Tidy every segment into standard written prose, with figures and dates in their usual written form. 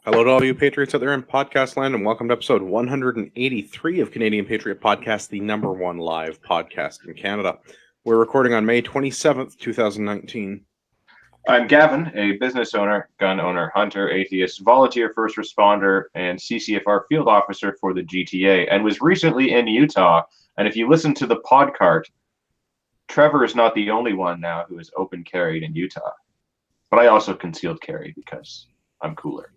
Hello to all you Patriots out there in podcast land, and welcome to episode 183 of Canadian Patriot Podcast, the #1 live podcast in Canada. We're recording on May 27th, 2019. I'm Gavin, a business owner, gun owner, hunter, atheist, volunteer first responder, and CCFR field officer for the GTA, and was recently in Utah. And if you listen to the podcast, Trevor is not the only one now who is open carried in Utah. But I also concealed carry because I'm cooler.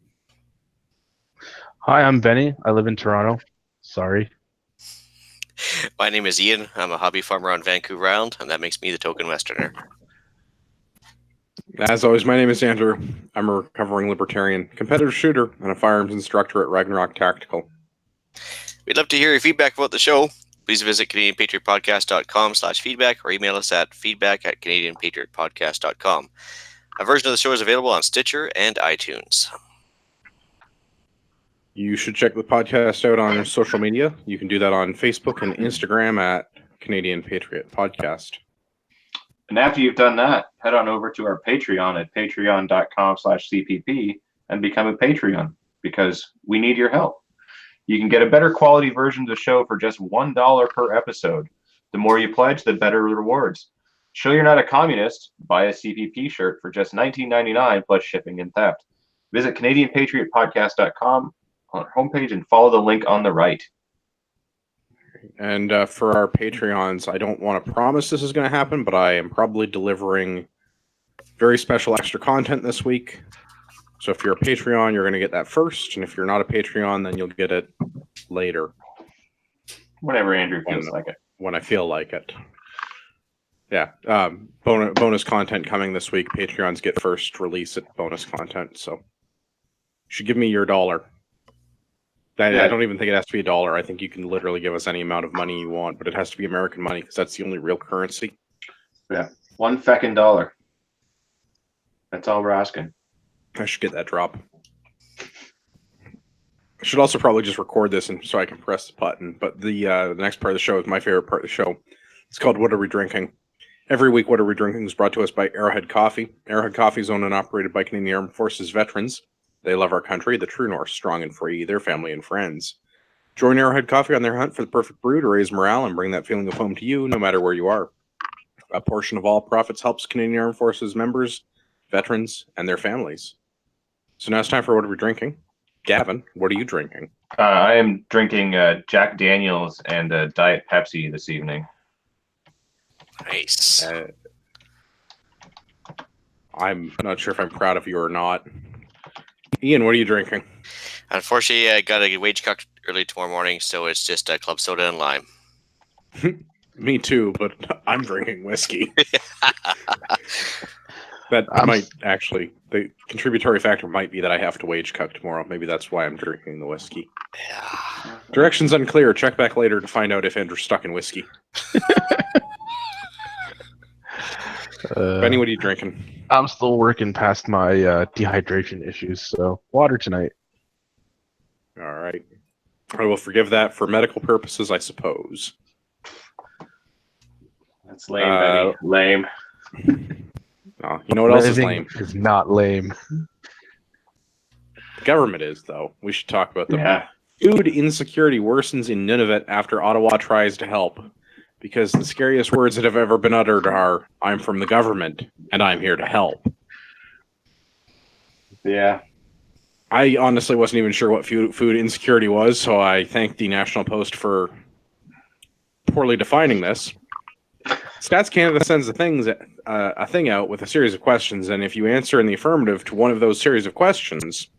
Hi, I'm Benny. I live in Toronto. Sorry. My name is Ian. I'm a hobby farmer on Vancouver Island, and that makes me the token Westerner. As always, my name is Andrew. I'm a recovering libertarian, competitive shooter, and a firearms instructor at Ragnarok Tactical. We'd love to hear your feedback about the show. Please visit CanadianPatriotPodcast.com/feedback or email us at feedback@CanadianPatriotPodcast.com. A version of the show is available on Stitcher and iTunes. You should check the podcast out on social media. You can do that on Facebook and Instagram at Canadian Patriot Podcast. And after you've done that, head on over to our Patreon at patreon.com/CPP and become a Patreon because we need your help. You can get a better quality version of the show for just $1 per episode. The more you pledge, the better rewards. Show you're not a communist, buy a CPP shirt for just $19.99 plus shipping and theft. Visit CanadianPatriotPodcast.com on our homepage and follow the link on the right. And for our Patreons, I don't want to promise this is going to happen, but I am probably delivering very special extra content this week. So if you're a Patreon, you're going to get that first. And if you're not a Patreon, then you'll get it later. Whenever Andrew feels like it. When I feel like it. Yeah. Bonus content coming this week. Patreons get first release at bonus content. So you should give me your $1. I don't even think it has to be $1. I think you can literally give us any amount of money you want, but it has to be American money because that's the only real currency. Yeah. $1 feckin' dollar. That's all we're asking. I should get that drop. I should also probably just record this and so I can press the button. But the next part of the show is my favorite part of the show. It's called What Are We Drinking? Every week, What Are We Drinking is brought to us by Arrowhead Coffee. Arrowhead Coffee is owned and operated by Canadian Armed Forces veterans. They love our country, the true north, strong and free, their family and friends. Join Arrowhead Coffee on their hunt for the perfect brew to raise morale and bring that feeling of home to you, no matter where you are. A portion of all profits helps Canadian Armed Forces members, veterans, and their families. So now it's time for What Are We Drinking? Gavin, what are you drinking? I am drinking Jack Daniels and Diet Pepsi this evening. Nice. I'm not sure if I'm proud of you or not. Ian, what are you drinking? Unfortunately, I got a wage cut early tomorrow morning, so it's just a club soda and lime. Me too, but I'm drinking whiskey. That might actually, the contributory factor might be that I have to wage cut tomorrow. Maybe that's why I'm drinking the whiskey. Yeah. Directions unclear. Check back later to find out if Andrew's stuck in whiskey. Benny, what are you drinking? I'm still working past my dehydration issues, so water tonight. All right. I will forgive that for medical purposes, I suppose. That's lame, Benny. Lame. Oh, you know what else is lame? It's not lame. The government is, though. We should talk about them. Yeah. Food insecurity worsens in Nunavut after Ottawa tries to help. Because the scariest words that have ever been uttered are, I'm from the government, and I'm here to help. Yeah. I honestly wasn't even sure what food insecurity was, so I thank the National Post for poorly defining this. Stats Canada sends a thing out with a series of questions, and if you answer in the affirmative to one of those series of questions,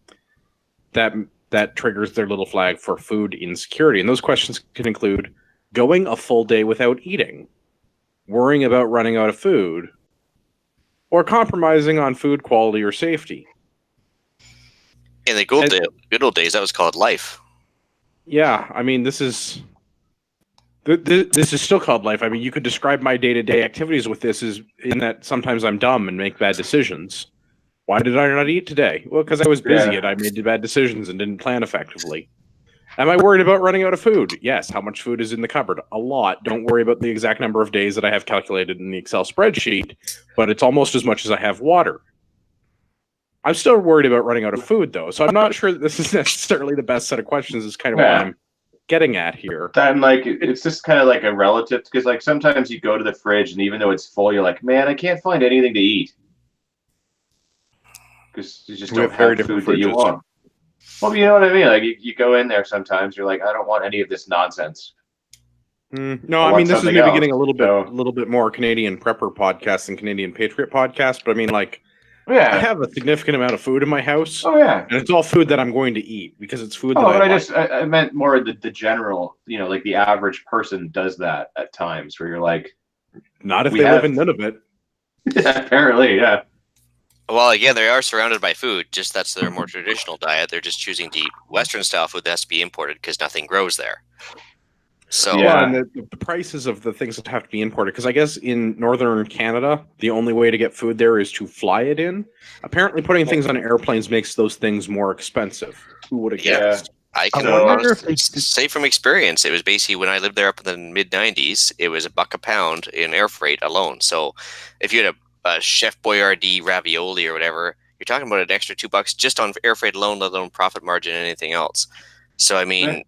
that triggers their little flag for food insecurity. And those questions can include going a full day without eating, worrying about running out of food, or compromising on food quality or safety. In the good old days, that was called life. Yeah, I mean, this is still called life. I mean, you could describe my day-to-day activities with this as in that sometimes I'm dumb and make bad decisions. Why did I not eat today? Well, because I was busy and I made bad decisions and didn't plan effectively. Am I worried about running out of food? Yes. How much food is in the cupboard? A lot. Don't worry about the exact number of days that I have calculated in the Excel spreadsheet, but it's almost as much as I have water. I'm still worried about running out of food, though. So I'm not sure that this is necessarily the best set of questions. Is kind of what I'm getting at here. And like it's just kind of like a relative, because like sometimes you go to the fridge and even though it's full, you're like, man, I can't find anything to eat because you just We don't have very have food different that you fridges. want. Well, you know what I mean? Like you go in there sometimes, you're like, I don't want any of this nonsense. No, I I want mean this is something maybe else, getting a so- little bit more Canadian prepper podcast than Canadian Patriot podcast. But I mean, like, I Yeah. have a significant amount of food in my house, Oh yeah. and it's all food that I'm going to eat because it's food that Oh, but I like. I meant more the general, you know, like the average person does that at times where you're like, Not if we they live have- in Nunavut. apparently, yeah. Well, again, they are surrounded by food. Just that's their more traditional diet. They're just choosing to eat Western style food that has to be imported because nothing grows there. So Yeah. Well, and the prices of the things that have to be imported, because I guess in northern Canada, the only way to get food there is to fly it in. Apparently, putting things on airplanes makes those things more expensive. Who would have Yeah. guessed? I can So- wonder if honestly they- say from experience, it was basically when I lived there up in the mid '90s, it was $1 a pound in air freight alone. So if you had a Chef Boyardee ravioli or whatever, you're talking about an extra $2 just on air freight alone, let alone profit margin and anything else. So I mean, Right.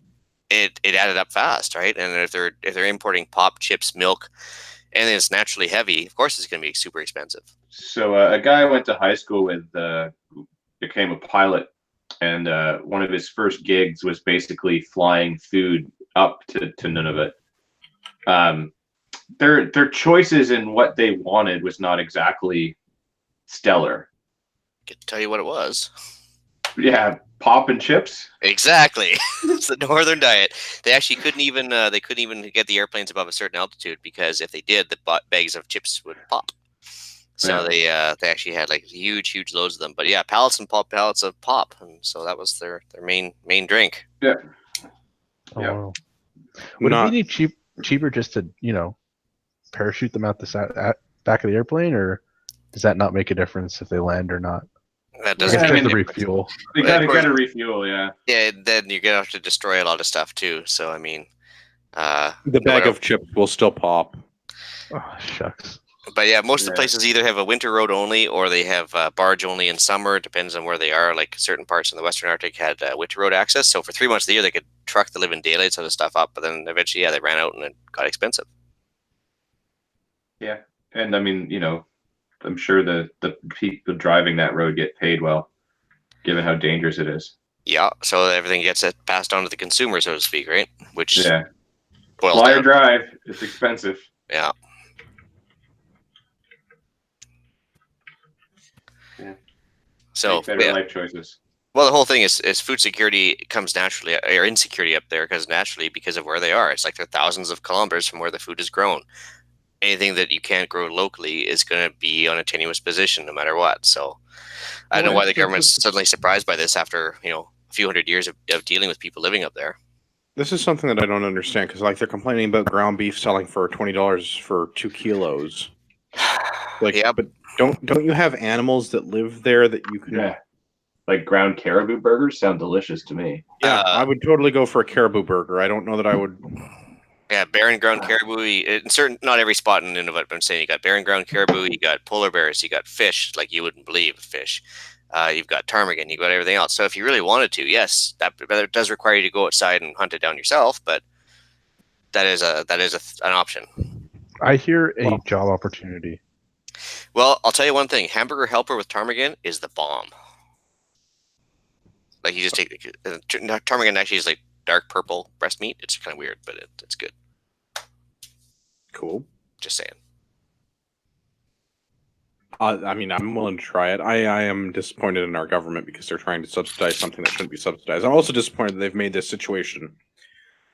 it added up fast, right? And if they're importing pop, chips, milk, and it's naturally heavy, of course it's going to be super expensive. So a guy I went to high school with who became a pilot, and one of his first gigs was basically flying food up to Nunavut. Their choices in what they wanted was not exactly stellar. I can tell you what it was. Yeah, pop and chips. Exactly. It's the northern diet. They actually couldn't even get the airplanes above a certain altitude because if they did, the bags of chips would pop. So they actually had like huge loads of them. But yeah, pallets of pop, and so that was their main drink. Yeah. Oh, Yeah. wow. Would Not- it be any cheaper just to, parachute them out the back of the airplane, or does that not make a difference if they land or not? That I doesn't. guess I they have mean, to refuel. They Well, of course- gotta refuel, yeah. Yeah, then you're gonna have to destroy a lot of stuff too. So I mean, The bag of chips will still pop. Oh, shucks. But yeah, most of the Yeah. places either have a winter road only or they have barge only in summer. It depends on where they are. Like certain parts in the Western Arctic had winter road access. So for 3 months of the year, they could truck the living daylights of the stuff up. But then eventually, yeah, they ran out and it got expensive. Yeah. And I mean, I'm sure the people driving that road get paid well, given how dangerous it is. Yeah, so everything gets passed on to the consumer, so to speak, right? Which Yeah. boils Fly or down. drive, it's expensive. Yeah. Yeah. So Make better yeah. life choices. Well, the whole thing is food security comes naturally, or insecurity up there because naturally because of where they are. It's like they're thousands of kilometers from where the food is grown. Anything that you can't grow locally is going to be on a tenuous position no matter what. So I don't know why the government's suddenly surprised by this after, a few hundred years of dealing with people living up there. This is something that I don't understand because, like, they're complaining about ground beef selling for $20 for 2 kilos. Like, Yeah. but don't you have animals that live there that you can? Yeah. Like ground caribou burgers sound delicious to me. Yeah, I would totally go for a caribou burger. I don't know that I would. Yeah, barren ground caribou. In certain, not every spot in Nunavut, but I'm saying you got barren ground caribou, you got polar bears, you got fish, like you wouldn't believe fish. You've got ptarmigan, you've got everything else. So if you really wanted to, yes, that does require you to go outside and hunt it down yourself, but that is an option. I hear a job opportunity. Well, I'll tell you one thing: hamburger helper with ptarmigan is the bomb. Like you just take ptarmigan actually is like dark purple breast meat. It's kind of weird, but it's good. Cool. Just saying. I mean, I'm willing to try it. I am disappointed in our government because they're trying to subsidize something that shouldn't be subsidized. I'm also disappointed that they've made this situation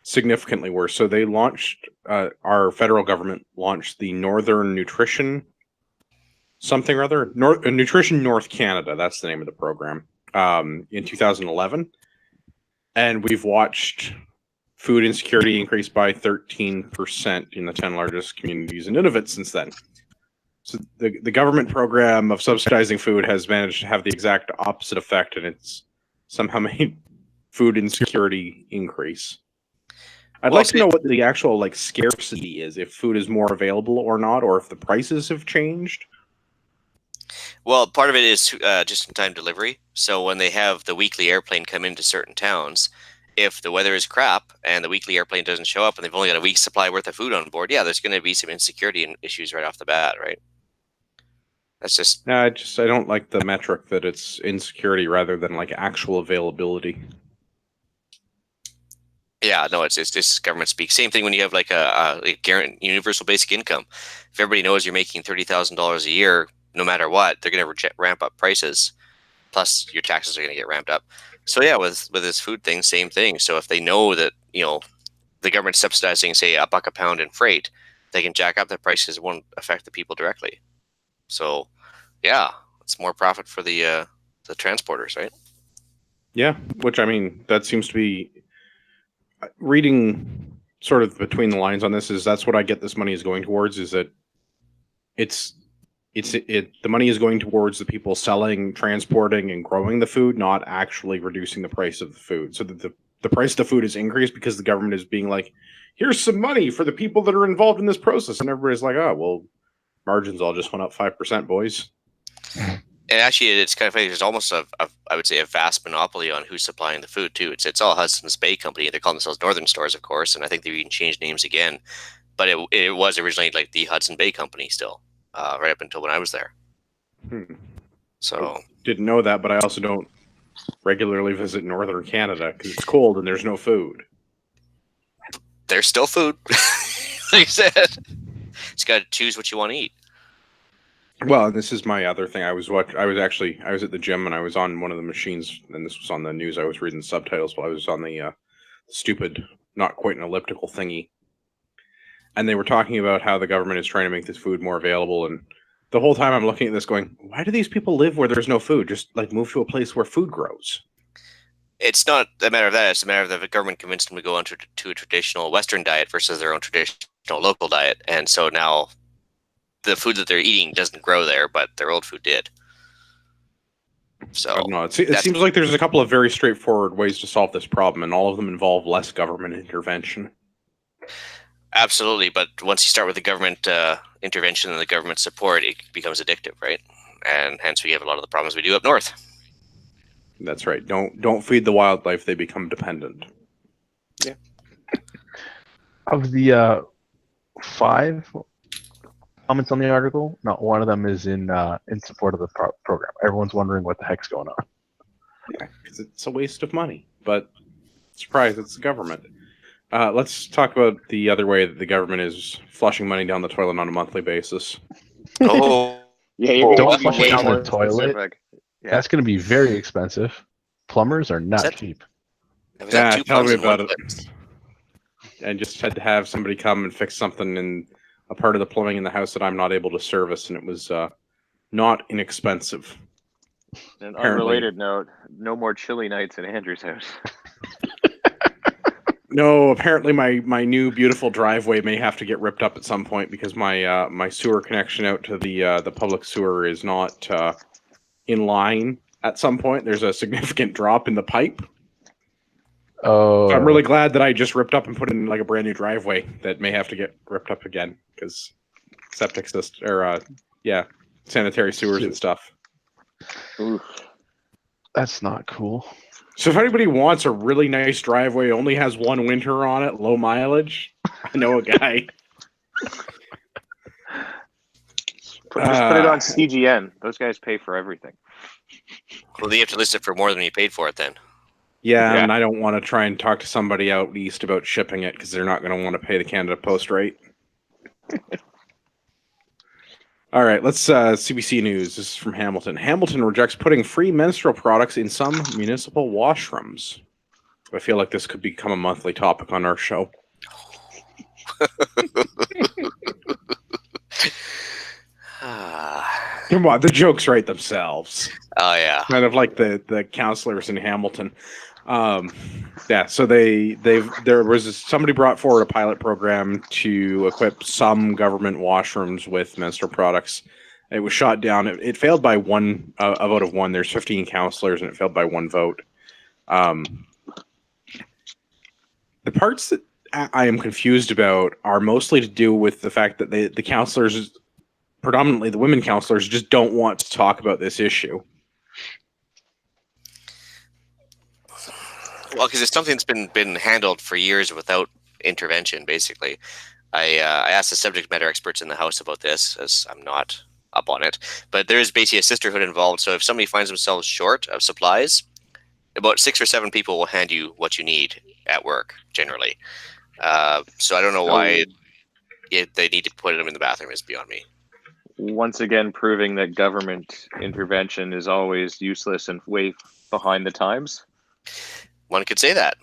significantly worse. So they launched, our federal government launched the Northern Nutrition something or other, Nutrition North Canada. That's the name of the program. In 2011, and we've watched food insecurity increase by 13% in the 10 largest communities in Nunavut since then. So the government program of subsidizing food has managed to have the exact opposite effect, and it's somehow made food insecurity increase. I'd like to know what the actual scarcity is, if food is more available or not, or if the prices have changed. Well, part of it is just-in-time delivery. So when they have the weekly airplane come into certain towns, if the weather is crap and the weekly airplane doesn't show up and they've only got a week's supply worth of food on board, yeah, there's going to be some insecurity issues right off the bat, right? That's just No, I don't like the metric that it's insecurity rather than like actual availability. yeah, no, it's just government speak. Same thing when you have like a guaranteed universal basic income. If everybody knows you're making $30,000 a year, no matter what, they're going to ramp up prices. Plus, your taxes are going to get ramped up. So yeah, with this food thing, same thing. So if they know that the government's subsidizing, say, $1 a pound in freight, they can jack up the prices. It won't affect the people directly. So yeah, it's more profit for the transporters, right? Yeah, which I mean, that seems to be reading sort of between the lines on this. Is that's what I get this money is going towards? Is that the money is going towards the people selling, transporting, and growing the food, not actually reducing the price of the food. So that the price of the food is increased because the government is being like, here's some money for the people that are involved in this process, and everybody's like, oh well, margins all just went up 5%, boys. And actually, it's kind of funny. There's almost I would say a vast monopoly on who's supplying the food too. It's all Hudson's Bay Company. They're calling themselves Northern Stores, of course, and I think they've even changed names again. But it was originally like the Hudson Bay Company still, right up until when I was there. So Didn't know that, but I also don't regularly visit northern Canada because it's cold and there's no food. There's still food, like I said. Just got to choose what you want to eat. Well, this is my other thing. I was at the gym and I was on one of the machines, and this was on the news. I was reading the subtitles while I was on the stupid, not quite an elliptical thingy. And they were talking about how the government is trying to make this food more available. And the whole time I'm looking at this going, why do these people live where there's no food? Just like move to a place where food grows. It's not a matter of that. It's a matter of the government convinced them to go on to a traditional Western diet versus their own traditional local diet. And so now the food that they're eating doesn't grow there, but their old food did. So I don't know. It seems like there's a couple of very straightforward ways to solve this problem, and all of them involve less government intervention. Absolutely, but once you start with the government intervention and the government support, it becomes addictive, right? And hence we have a lot of the problems we do up north. That's right. Don't feed the wildlife; they become dependent. Yeah. Of the 5 comments on the article, not one of them is in support of the program. Everyone's wondering what the heck's going on. Yeah, because it's a waste of money. But surprise, it's the government. Let's talk about the other way that the government is flushing money down the toilet on a monthly basis. Oh, Yeah, you're Don't going to flush be way down the more toilet. specific. Yeah. That's going to be very expensive. Plumbers are not that- cheap. was that 2 tell puns me in one about it. place? And just had to have somebody come and fix something in a part of the plumbing in the house that I'm not able to service, and it was not inexpensive. An Apparently. unrelated note: no more chilly nights at Andrew's house. No, apparently my new beautiful driveway may have to get ripped up at some point because my my sewer connection out to the public sewer is not in line at some point. There's a significant drop in the pipe. Oh, So I'm really glad that I just ripped up and put in like a brand new driveway that may have to get ripped up again because septic system or sanitary sewers and stuff. Oof. that's not cool. So if anybody wants a really nice driveway, only has one winter on it, low mileage, I know a guy. Just put it on CGN. Those guys pay for everything. Well, you have to list it for more than you paid for it then. Yeah, Yeah. and I don't want to try and talk to somebody out east about shipping it because they're not going to want to pay the Canada Post rate. All right, let's CBC News. This is from Hamilton. Hamilton rejects putting free menstrual products in some municipal washrooms. I feel like this could become a monthly topic on our show. Come on, the jokes write themselves. Oh yeah. Kind of like the counselors in Hamilton. Yeah, so there was somebody brought forward a pilot program to equip some government washrooms with menstrual products. It was shot down. It failed by a vote of one. There's 15 counselors, and it failed by one vote. The parts that I am confused about are mostly to do with the fact that the counselors predominantly the women councillors just don't want to talk about this issue. Well, because it's something that's been handled for years without intervention. Basically, I asked the subject matter experts in the house about this, as I'm not up on it. But there is basically a sisterhood involved. So if somebody finds themselves short of supplies, about 6 or 7 people will hand you what you need at work generally. So I don't know why they need to put them in the bathroom is beyond me. Once again, proving that government intervention is always useless and way behind the times. One could say that.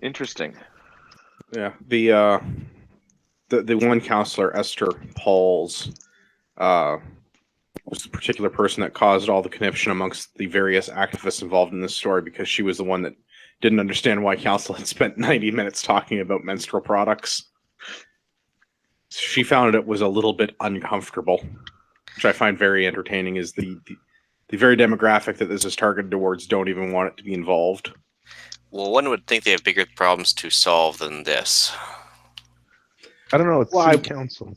Interesting. Yeah, the one counselor, Esther Pauls, was the particular person that caused all the conniption amongst the various activists involved in this story, because she was the one that didn't understand why council had spent 90 minutes talking about menstrual products. She found it was a little bit uncomfortable, which I find very entertaining, is the very demographic that this is targeted towards don't even want it to be involved. Well, one would think they have bigger problems to solve than this. I don't know. It's Well, city council.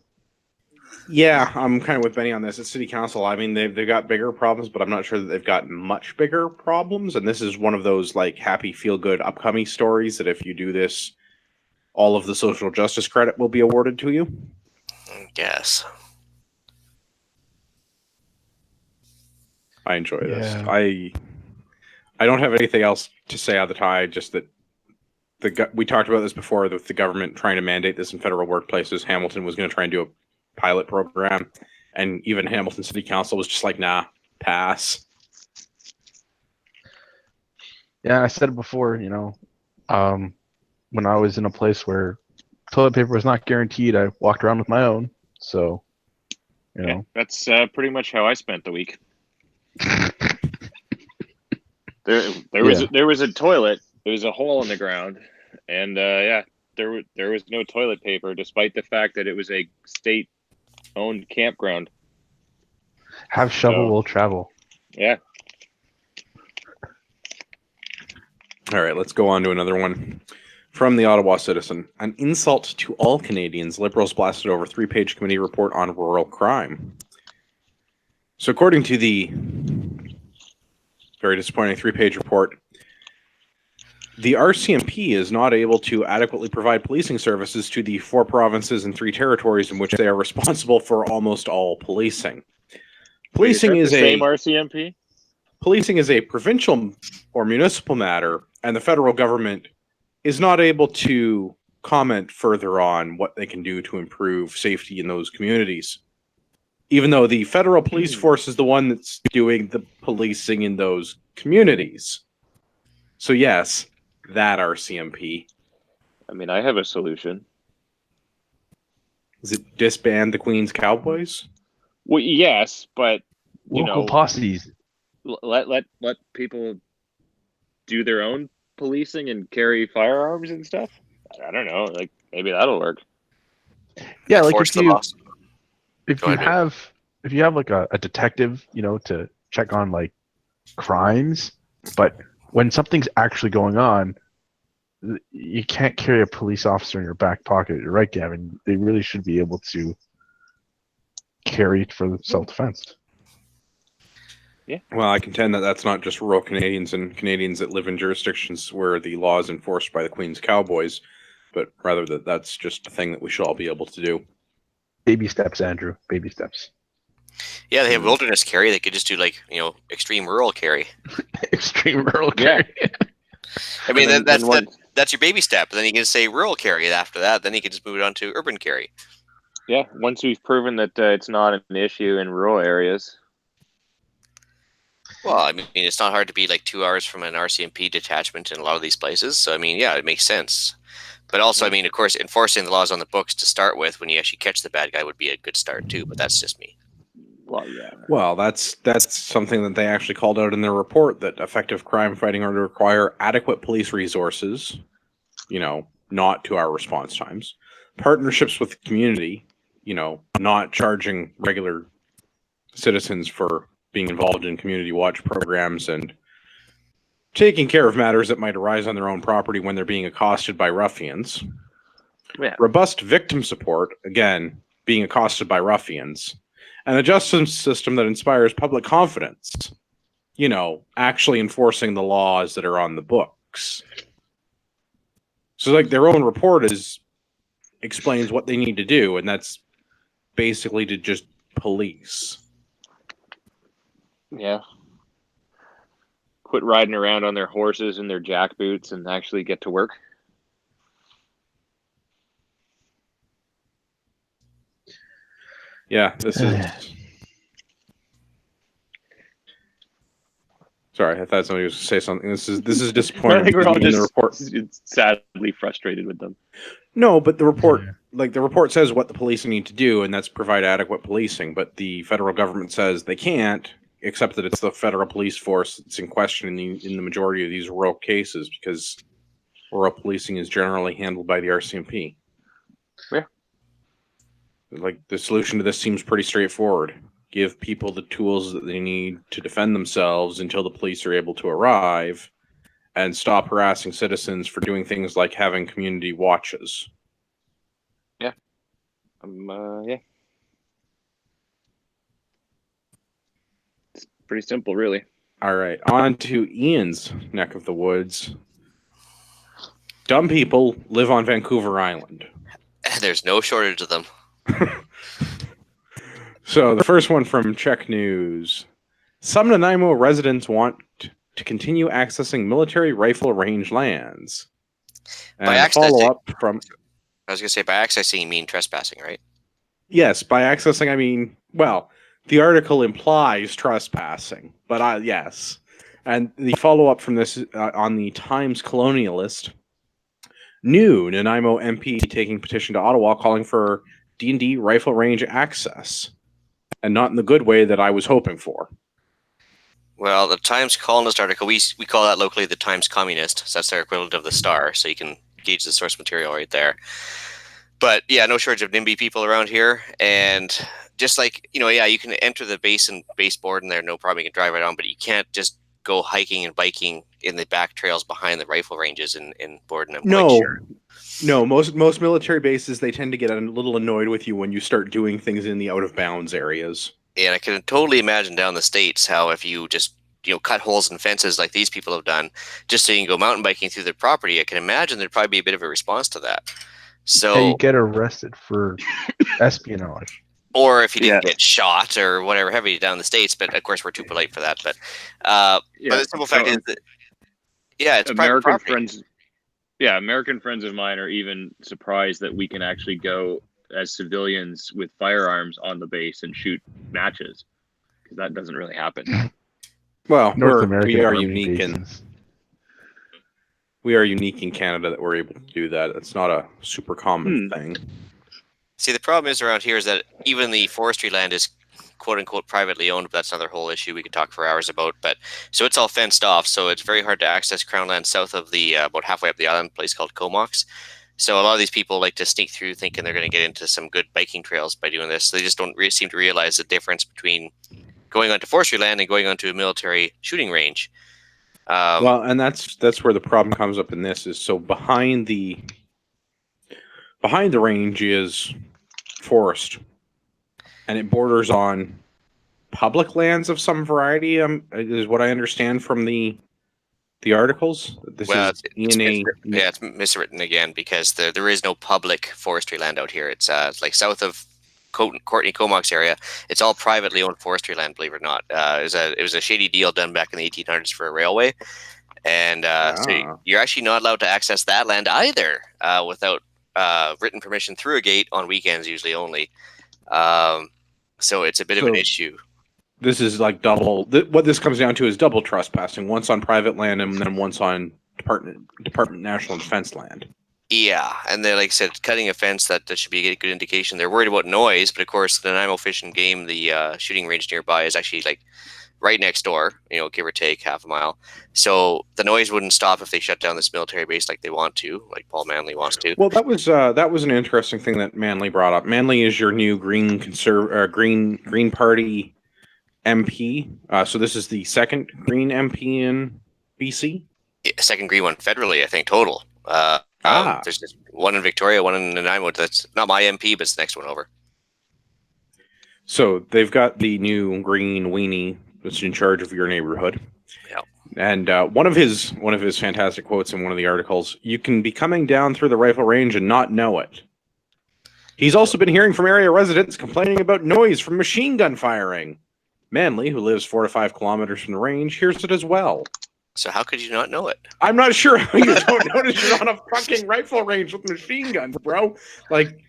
Yeah, I'm kind of with Benny on this. It's city council. I mean, they've got bigger problems, but I'm not sure that they've got much bigger problems. And this is one of those like happy, feel good, upcoming stories that if you do this, all of the social justice credit will be awarded to you. I guess. I enjoy this. Yeah. I don't have anything else to say on the tie. Just that we talked about this before with the government trying to mandate this in federal workplaces. Hamilton was going to try and do a pilot program, and even Hamilton City Council was just like, nah, pass. Yeah, I said it before, when I was in a place where toilet paper was not guaranteed, I walked around with my own. So, Yeah, that's pretty much how I spent the week. There was a toilet. There was a hole in the ground, and there was no toilet paper, despite the fact that it was a state-owned campground. Have shovel will travel. Yeah. All right, let's go on to another one. From the Ottawa Citizen. An insult to all Canadians. Liberals blasted over 3-page committee report on rural crime. So according to the very disappointing 3-page report, the RCMP is not able to adequately provide policing services to the 4 provinces and 3 territories in which they are responsible for almost all policing. Policing is the same RCMP? Policing is a provincial or municipal matter, and the federal government is not able to comment further on what they can do to improve safety in those communities. Even though the federal police force is the one that's doing the policing in those communities. So yes, that RCMP. I mean, I have a solution. Is it disband the Queen's Cowboys? Well, yes, but Local posses. let people do their own policing and carry firearms and stuff. I don't know, like maybe that'll work. Yeah, like Force if the you boss. if Go you ahead, have like a detective, to check on like crimes, but when something's actually going on, you can't carry a police officer in your back pocket. You're right, Gavin. They really should be able to carry it for self-defense. Yeah. Well, I contend that that's not just rural Canadians and Canadians that live in jurisdictions where the law is enforced by the Queen's Cowboys, but rather that that's just a thing that we should all be able to do. Baby steps, Andrew. Baby steps. Yeah, they have wilderness carry. They could just do extreme rural carry. Extreme rural carry. I mean, And then that's your baby step. And then you can say rural carry after that. Then you can just move it on to urban carry. Yeah, once we've proven that it's not an issue in rural areas. Well, I mean, it's not hard to be like 2 hours from an RCMP detachment in a lot of these places. So, I mean, yeah, it makes sense. But also, I mean, of course, enforcing the laws on the books to start with when you actually catch the bad guy would be a good start too. But that's just me. Well, yeah. Well, that's something that they actually called out in their report, that effective crime fighting are to require adequate police resources, not 2-hour response times, partnerships with the community, not charging regular citizens for being involved in community watch programs, and taking care of matters that might arise on their own property when they're being accosted by ruffians. Yeah. Robust victim support, again, being accosted by ruffians, and a justice system that inspires public confidence, actually enforcing the laws that are on the books. So like their own report explains what they need to do, and that's basically to just police. Yeah. Quit riding around on their horses and their jackboots and actually get to work. Yeah, this is. Sorry, I thought somebody was going to say something. This is disappointing. I think we're all in the just report. sadly frustrated with them. No, but the report says what the police need to do, and that's provide adequate policing. But the federal government says they can't, except that it's the federal police force that's in question in the majority of these rural cases, because rural policing is generally handled by the RCMP. Yeah. Like, the solution to this seems pretty straightforward. Give people the tools that they need to defend themselves until the police are able to arrive, and stop harassing citizens for doing things like having community watches. Yeah. Yeah. It's pretty simple, really. All right, on to Ian's neck of the woods. Dumb people live on Vancouver Island. There's no shortage of them. So the first one from Czech News. Some Nanaimo residents want to continue accessing military rifle range lands. And By follow-up from... I was going to say, by accessing, you mean trespassing, right? Yes, by accessing, I mean, well, the article implies trespassing, but yes. And the follow-up from this on the Times Colonialist. New Nanaimo MP taking petition to Ottawa calling for D&D rifle range access. And not in the good way that I was hoping for. Well, the Times Colonist article, we call that locally the Times Communist. So that's their equivalent of the Star. So you can gauge the source material right there. But yeah, no shortage of NIMBY people around here. And just like, you can enter the base and baseboard in there, no problem. You can drive right on, but you can't just go hiking and biking in the back trails behind the rifle ranges in Borden. No, most military bases, they tend to get a little annoyed with you when you start doing things in the out of bounds areas. And I can totally imagine down the States how if you just cut holes in fences like these people have done, just so you can go mountain biking through their property, I can imagine there'd probably be a bit of a response to that. So you get arrested for espionage. Or if you didn't get shot or whatever heavy down the States, but of course we're too polite for that. But the simple fact is that it's American friends. Yeah, American friends of mine are even surprised that we can actually go as civilians with firearms on the base and shoot matches, because that doesn't really happen. Well, We are unique in Canada that we're able to do that. It's not a super common thing. See, the problem is around here is that even the forestry land is quote unquote privately owned, but that's another whole issue we could talk for hours about. But so it's all fenced off, so it's very hard to access Crown land south of the about halfway up the island, place called Comox. So a lot of these people like to sneak through thinking they're going to get into some good biking trails by doing this. They just don't seem to realize the difference between going onto forestry land and going onto a military shooting range. Well, and that's where the problem comes up in this is, so behind the range is forest, and it borders on public lands of some variety. Is what I understand from the articles. It's miswritten again, because there is no public forestry land out here. It's like south of Courtney Comox area. It's all privately owned forestry land, believe it or not. It was a shady deal done back in the 1800s for a railway, and so you're actually not allowed to access that land either without written permission through a gate on weekends, usually only. So it's a bit of an issue. This is like double. What this comes down to is double trespassing. Once on private land, and then once on Department National Defense land. Yeah, and they, like I said, cutting a fence, that should be a good indication. They're worried about noise, but of course, the Nanaimo Fish and Game, the shooting range nearby, is actually like right next door, give or take half a mile. So the noise wouldn't stop if they shut down this military base like they want to, like Paul Manley wants to. Well, that was an interesting thing that Manley brought up. Manley is your new Green Party MP. So this is the second Green MP in BC. Yeah, second Green one federally, I think, total. There's just one in Victoria, one in Nanaimo. That's not my MP, but it's the next one over. So they've got the new green weenie that's in charge of your neighborhood. Yeah. And one of his fantastic quotes in one of the articles: "You can be coming down through the rifle range and not know it." He's also been hearing from area residents complaining about noise from machine gun firing. Manley, who lives 4 to 5 kilometers from the range, hears it as well. So how could you not know it? I'm not sure how you don't notice you're on a fucking rifle range with machine guns, bro. Like,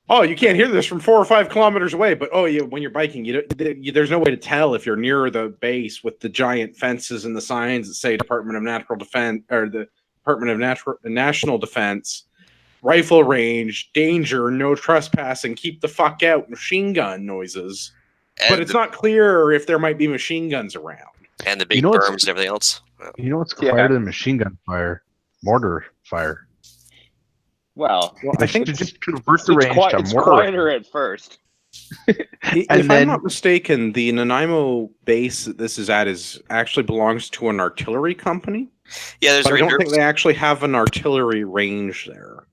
oh, you can't hear this from 4 or 5 kilometers away, but when you're biking, there's no way to tell if you're near the base with the giant fences and the signs that say Department of Natural Defense or the Department of National Defense, rifle range, danger, no trespassing, keep the fuck out, machine gun noises. And But it's not clear if there might be machine guns around. And the big berms and everything else. You know what's quieter than machine gun fire? Mortar fire. Well, I think to just convert the range to it's mortar. quieter at first. If I'm not mistaken, the Nanaimo base that this is at actually belongs to an artillery company. Yeah, there's. But I don't think they actually have an artillery range there.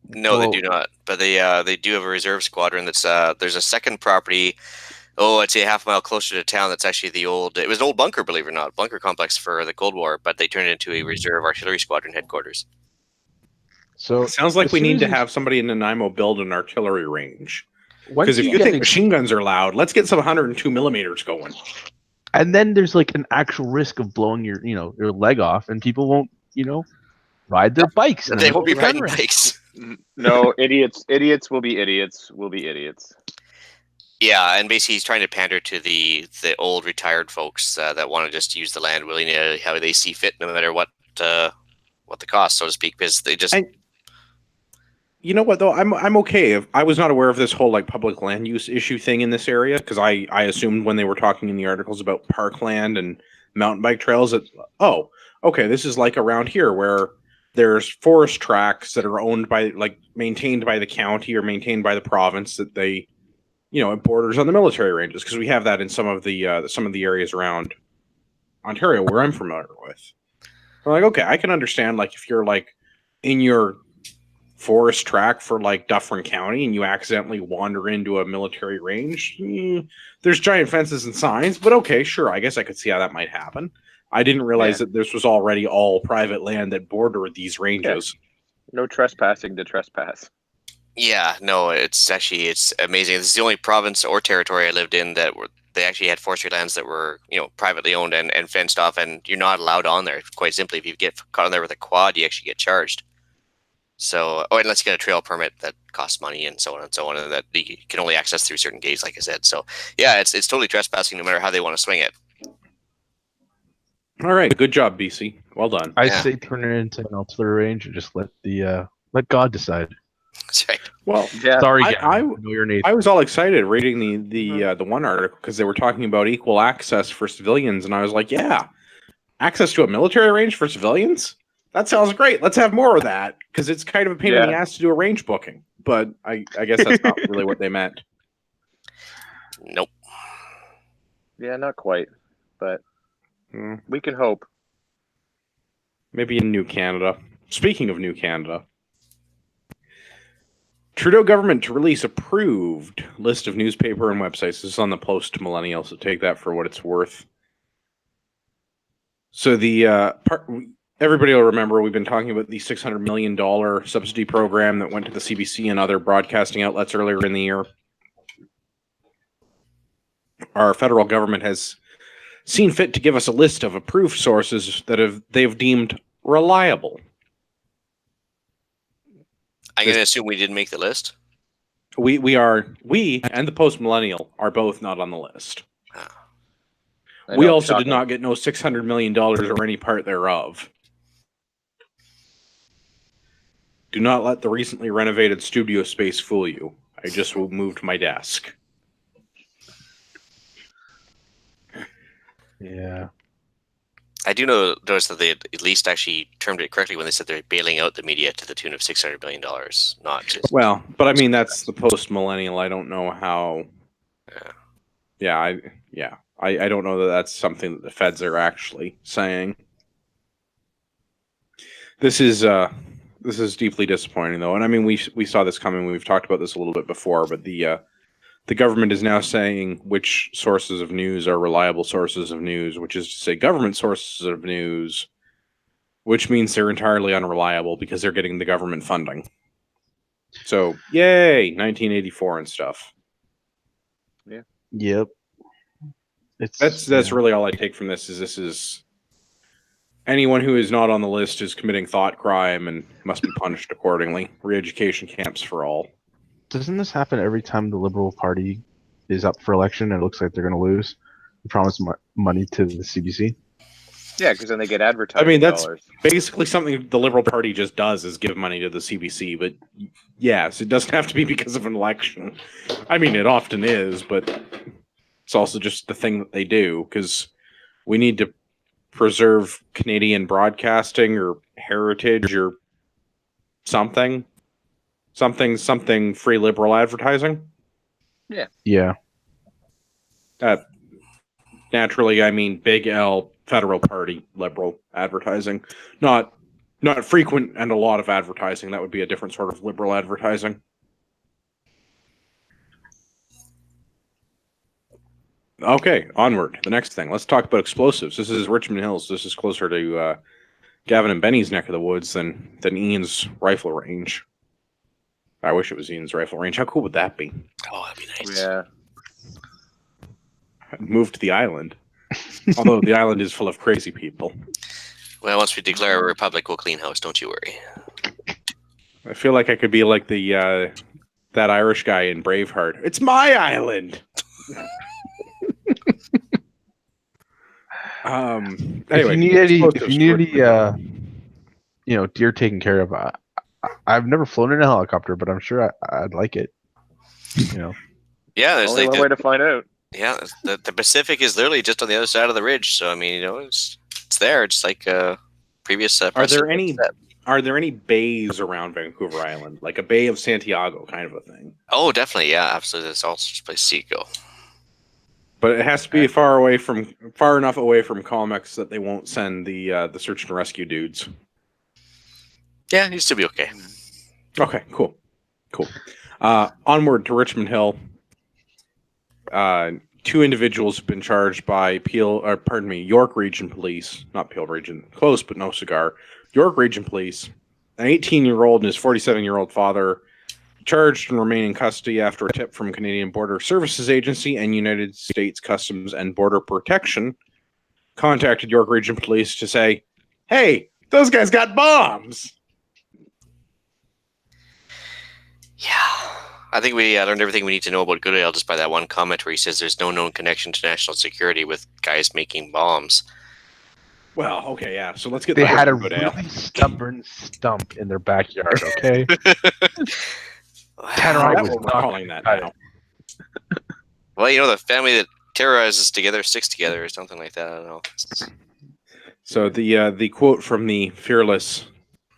No, they do not. But they do have a reserve squadron. That's there's a second property. Oh, I'd say a half mile closer to town. That's actually it was an old bunker, believe it or not, bunker complex for the Cold War, but they turned it into a reserve artillery squadron headquarters. So it sounds like we need to have somebody in Nanaimo build an artillery range. Because if you think machine guns are loud, let's get some 102 millimeters going. And then there's like an actual risk of blowing your leg off, and people won't, ride their bikes. They won't be riding bikes. No, idiots will be idiots. Will be idiots. Yeah, and basically he's trying to pander to the old retired folks that want to just use the land willy-nilly how they see fit, no matter what the cost, so to speak, because they just. You know what though? I'm okay. I was not aware of this whole like public land use issue thing in this area because I assumed when they were talking in the articles about parkland and mountain bike trails that this is like around here where there's forest tracts that are owned by maintained by the county or maintained by the province that they. It borders on the military ranges because we have that in some of the areas around Ontario where I'm familiar with. I'm like, okay, I can understand if you're in your forest track for Dufferin County and you accidentally wander into a military range. There's giant fences and signs, but okay, sure, I guess I could see how that might happen. I didn't realize that this was already all private land that bordered these ranges. Yeah. No trespassing to trespass. Yeah, no, it's amazing. This is the only province or territory I lived in that they actually had forestry lands that were, privately owned and fenced off, and you're not allowed on there. Quite simply, if you get caught on there with a quad, you actually get charged. So, unless you get a trail permit that costs money and so on and so on, and that you can only access through certain gates, like I said. So, yeah, it's totally trespassing no matter how they want to swing it. All right, good job, BC. Well done. I say turn it into an artillery range and just let God decide. That's right. Well, sorry, I know your name. I was all excited reading the one article because they were talking about equal access for civilians, and I was like, yeah, access to a military range for civilians? That sounds great. Let's have more of that because it's kind of a pain in the ass to do a range booking. But I guess that's not really what they meant. Nope. Yeah, not quite, but we can hope. Maybe in New Canada. Speaking of New Canada. Trudeau government to release approved list of newspaper and websites. This is on the Post-Millennial, so take that for what it's worth. So everybody will remember we've been talking about the $600 million subsidy program that went to the CBC and other broadcasting outlets earlier in the year. Our federal government has seen fit to give us a list of approved sources that they've deemed reliable. I'm going to assume we didn't make the list. We and the Post-Millennial are both not on the list. We also did not get no $600 million or any part thereof. Do not let the recently renovated studio space fool you. I just moved my desk. Yeah. I do notice that they at least actually termed it correctly when they said they're bailing out the media to the tune of $600 million, not just... Well, but I mean, that's the Post-Millennial. I don't know how... I don't know that that's something that the feds are actually saying. This is deeply disappointing, though. And I mean, we saw this coming. We've talked about this a little bit before, but the the government is now saying which sources of news are reliable sources of news, which is to say government sources of news, which means they're entirely unreliable because they're getting the government funding. So, yay, 1984 and stuff. Yep. That's really all I take from this. Is anyone who is not on the list is committing thought crime and must be punished accordingly. Re-education camps for all. Doesn't this happen every time the Liberal Party is up for election and it looks like they're going to lose? They promise money to the CBC. Yeah, because then they get advertising. I mean, that's dollars. basically something the Liberal Party just does, is give money to the CBC. But yes, it doesn't have to be because of an election. I mean, it often is, but it's also just the thing that they do, because we need to preserve Canadian broadcasting or heritage or something free liberal advertising. Yeah. Naturally, I mean big L federal party liberal advertising, not frequent and a lot of advertising. That would be a different sort of liberal advertising. Okay, onward. The next thing. Let's talk about explosives. This is Richmond Hills. This is closer to Gavin and Benny's neck of the woods than Ian's rifle range. I wish it was Ian's rifle range. How cool would that be? Oh, that'd be nice. Yeah. Move to the island. Although the island is full of crazy people. Well, once we declare a republic, we'll clean house. Don't you worry. I feel like I could be like the that Irish guy in Braveheart. It's my island. Anyway, if you need any, deer taken care of, I've never flown in a helicopter, but I'm sure I'd like it. Yeah, there's Only like one way to find out. yeah, the Pacific is literally just on the other side of the ridge. So I mean, it's there. It's like previous. Are there any bays around Vancouver Island, like a Bay of Santiago kind of a thing? Oh, definitely. Yeah, absolutely. There's all sorts of places to go. But it has to be far enough away from comics that they won't send the search and rescue dudes. Yeah, it used to be okay. Okay, cool. Onward to Richmond Hill. 2 individuals have been charged by York Region Police, not Peel Region, close but no cigar. York Region Police, an 18-year-old and his 47-year-old father, charged and remain in custody after a tip from Canadian Border Services Agency and United States Customs and Border Protection contacted York Region Police to say, "Hey, those guys got bombs." Yeah. I think we learned everything we need to know about Coudair just by that one comment where he says there's no known connection to national security with guys making bombs. Well, okay, yeah. So let's get. They had a Coudair. really stubborn stump in their backyard. Okay. That's was what we're not calling that cut now. Well, the family that terrorizes together sticks together or something like that. I don't know. So the quote from the fearless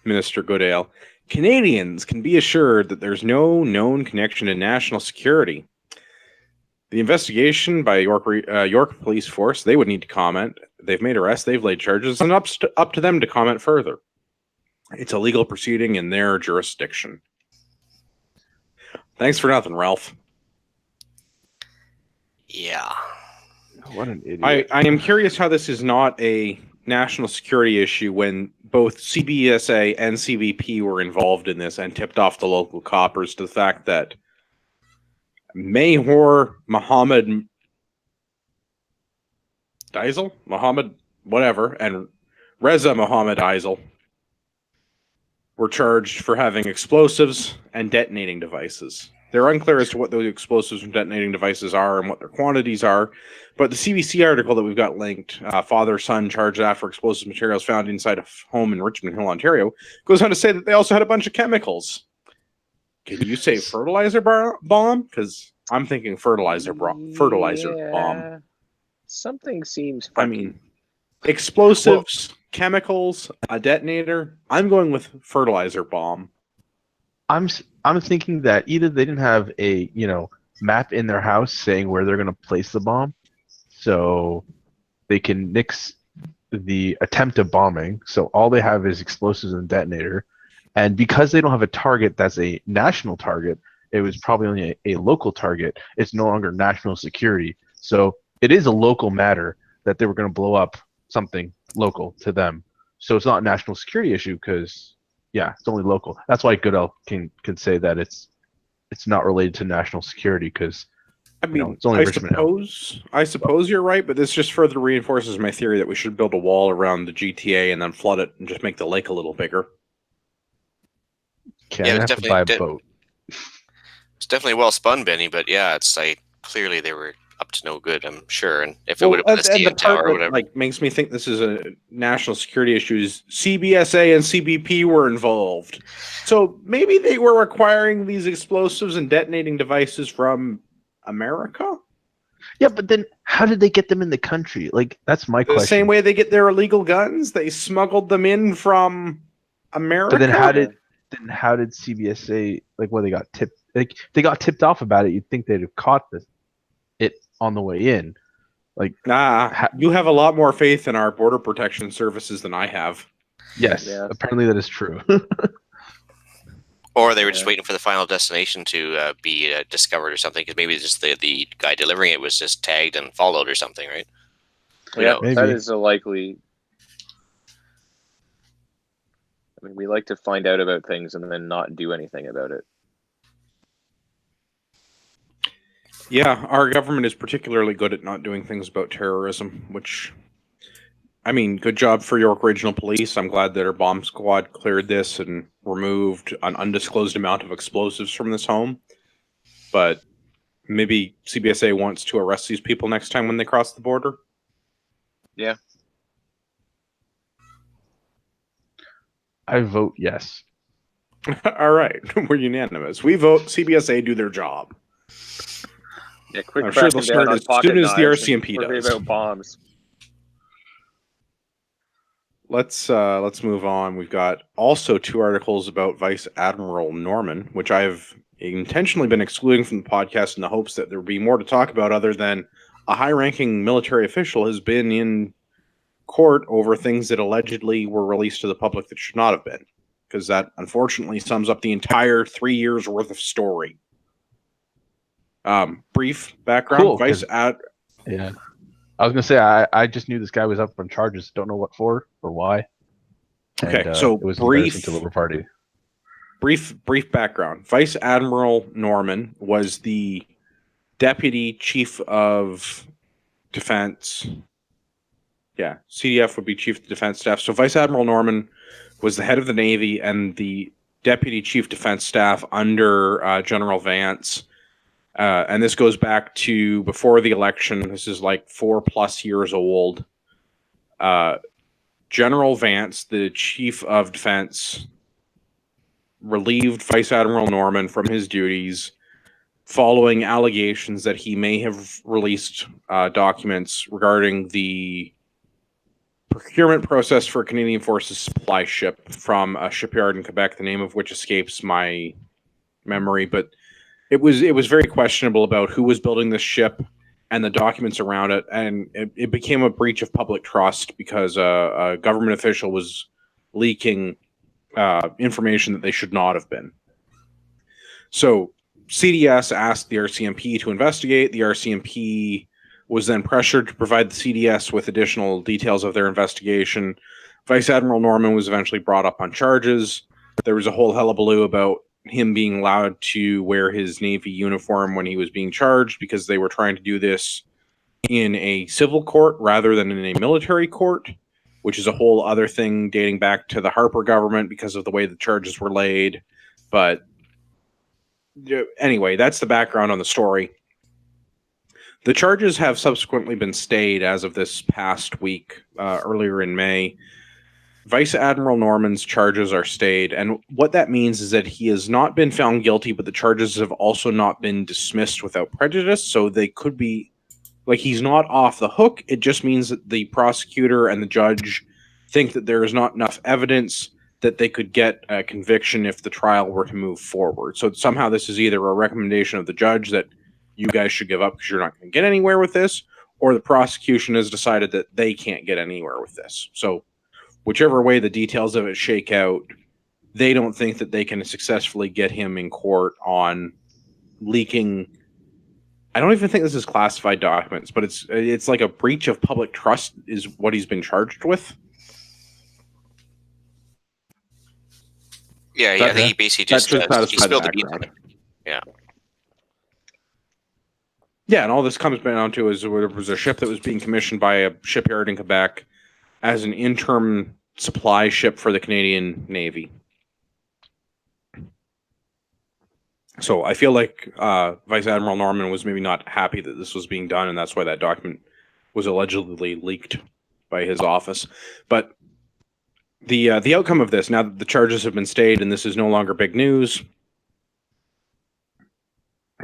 Minister Goodale: Canadians can be assured that there's no known connection to national security. The investigation by York Police Force, they would need to comment. They've made arrests, they've laid charges, and up to them to comment further. It's a legal proceeding in their jurisdiction. Thanks for nothing, Ralph. Yeah. What an idiot. I am curious how this is not a national security issue when both CBSA and CBP were involved in this and tipped off the local coppers to the fact that Mahor Mohammed Diesel? Mohammed whatever, and Reza Mohammed Diesel were charged for having explosives and detonating devices. They're unclear as to what those explosives and detonating devices are and what their quantities are, but the CBC article that we've got linked, father-son charged after explosive materials found inside a home in Richmond Hill, Ontario, goes on to say that they also had a bunch of chemicals. Can you say fertilizer bomb? Because I'm thinking fertilizer bomb. Something seems I mean, explosives, chemicals, a detonator. I'm going with fertilizer bomb. I'm thinking that either they didn't have a map in their house saying where they're going to place the bomb, so they can nix the attempt of bombing. So all they have is explosives and detonator, and because they don't have a target that's a national target, it was probably only a local target. It's no longer national security. So it is a local matter that they were going to blow up something local to them. So it's not a national security issue because, yeah, it's only local. That's why Goodell can say that it's not related to national security because, I mean, it's only Richmond Hill. I suppose you're right, but this just further reinforces my theory that we should build a wall around the GTA and then flood it and just make the lake a little bigger. Canada have to buy a boat. It's definitely well spun, Benny, but yeah, it's like clearly they were up to no good, I'm sure. And if it would have been a CN tower or whatever. Like makes me think this is a national security issue is CBSA and CBP were involved. So maybe they were acquiring these explosives and detonating devices from America? Yeah, but then how did they get them in the country? Like, that's my question. The same way they get their illegal guns? They smuggled them in from America? But then how did CBSA, like, they got tipped? Like, they got tipped off about it. You'd think they'd have caught it on the way in. Like, you have a lot more faith in our border protection services than I have. Yes, apparently that is true. Or they were just waiting for the final destination to be discovered or something, because maybe just the guy delivering it was just tagged and followed or something, right? Yeah, that is a likely. I mean, we like to find out about things and then not do anything about it. Yeah, our government is particularly good at not doing things about terrorism, which, I mean, good job for York Regional Police. I'm glad that our bomb squad cleared this and removed an undisclosed amount of explosives from this home. But maybe CBSA wants to arrest these people next time when they cross the border. Yeah. I vote yes. All right, we're unanimous. We vote CBSA do their job. Yeah, quick. I'm sure they'll start as soon as the RCMP does. About bombs. Let's move on. We've got also 2 articles about Vice Admiral Norman, which I've intentionally been excluding from the podcast in the hopes that there would be more to talk about other than a high-ranking military official has been in court over things that allegedly were released to the public that should not have been, because that unfortunately sums up the entire 3 years worth of story. Brief background. Cool, Yeah. I was gonna say I just knew this guy was up on charges. Don't know what for or why. Okay, so it was brief to Liberal Party. Brief background. Vice Admiral Norman was the Deputy Chief of Defense. Yeah, CDF would be Chief of Defense Staff. So Vice Admiral Norman was the head of the Navy and the Deputy Chief Defense Staff under General Vance. And this goes back to before the election. This is like 4+ years old. General Vance, the Chief of Defense, relieved Vice Admiral Norman from his duties following allegations that he may have released documents regarding the procurement process for a Canadian Forces supply ship from a shipyard in Quebec, the name of which escapes my memory, but it was very questionable about who was building this ship and the documents around it, and it became a breach of public trust because a government official was leaking information that they should not have been. So CDS asked the RCMP to investigate. The RCMP was then pressured to provide the CDS with additional details of their investigation. Vice Admiral Norman was eventually brought up on charges. There was a whole hullabaloo about him being allowed to wear his Navy uniform when he was being charged because they were trying to do this in a civil court rather than in a military court, which is a whole other thing dating back to the Harper government because of the way the charges were laid. But anyway, that's the background on the story. The charges have subsequently been stayed as of this past week, earlier in May. Vice Admiral Norman's charges are stayed, and what that means is that he has not been found guilty, but the charges have also not been dismissed without prejudice, so they could be, like, he's not off the hook. It just means that the prosecutor and the judge think that there is not enough evidence that they could get a conviction if the trial were to move forward. So somehow this is either a recommendation of the judge that you guys should give up because you're not going to get anywhere with this, or the prosecution has decided that they can't get anywhere with this. So whichever way the details of it shake out, they don't think that they can successfully get him in court on leaking. I don't even think this is classified documents, but it's like a breach of public trust is what he's been charged with. Yeah, I think he basically That just should he satisfy the spilled the beans on background. it. Yeah. Yeah, and all this comes down to is there was a ship that was being commissioned by a shipyard in Quebec as an interim supply ship for the Canadian Navy. So I feel like Vice Admiral Norman was maybe not happy that this was being done, and that's why that document was allegedly leaked by his office. But the outcome of this, now that the charges have been stayed and this is no longer big news,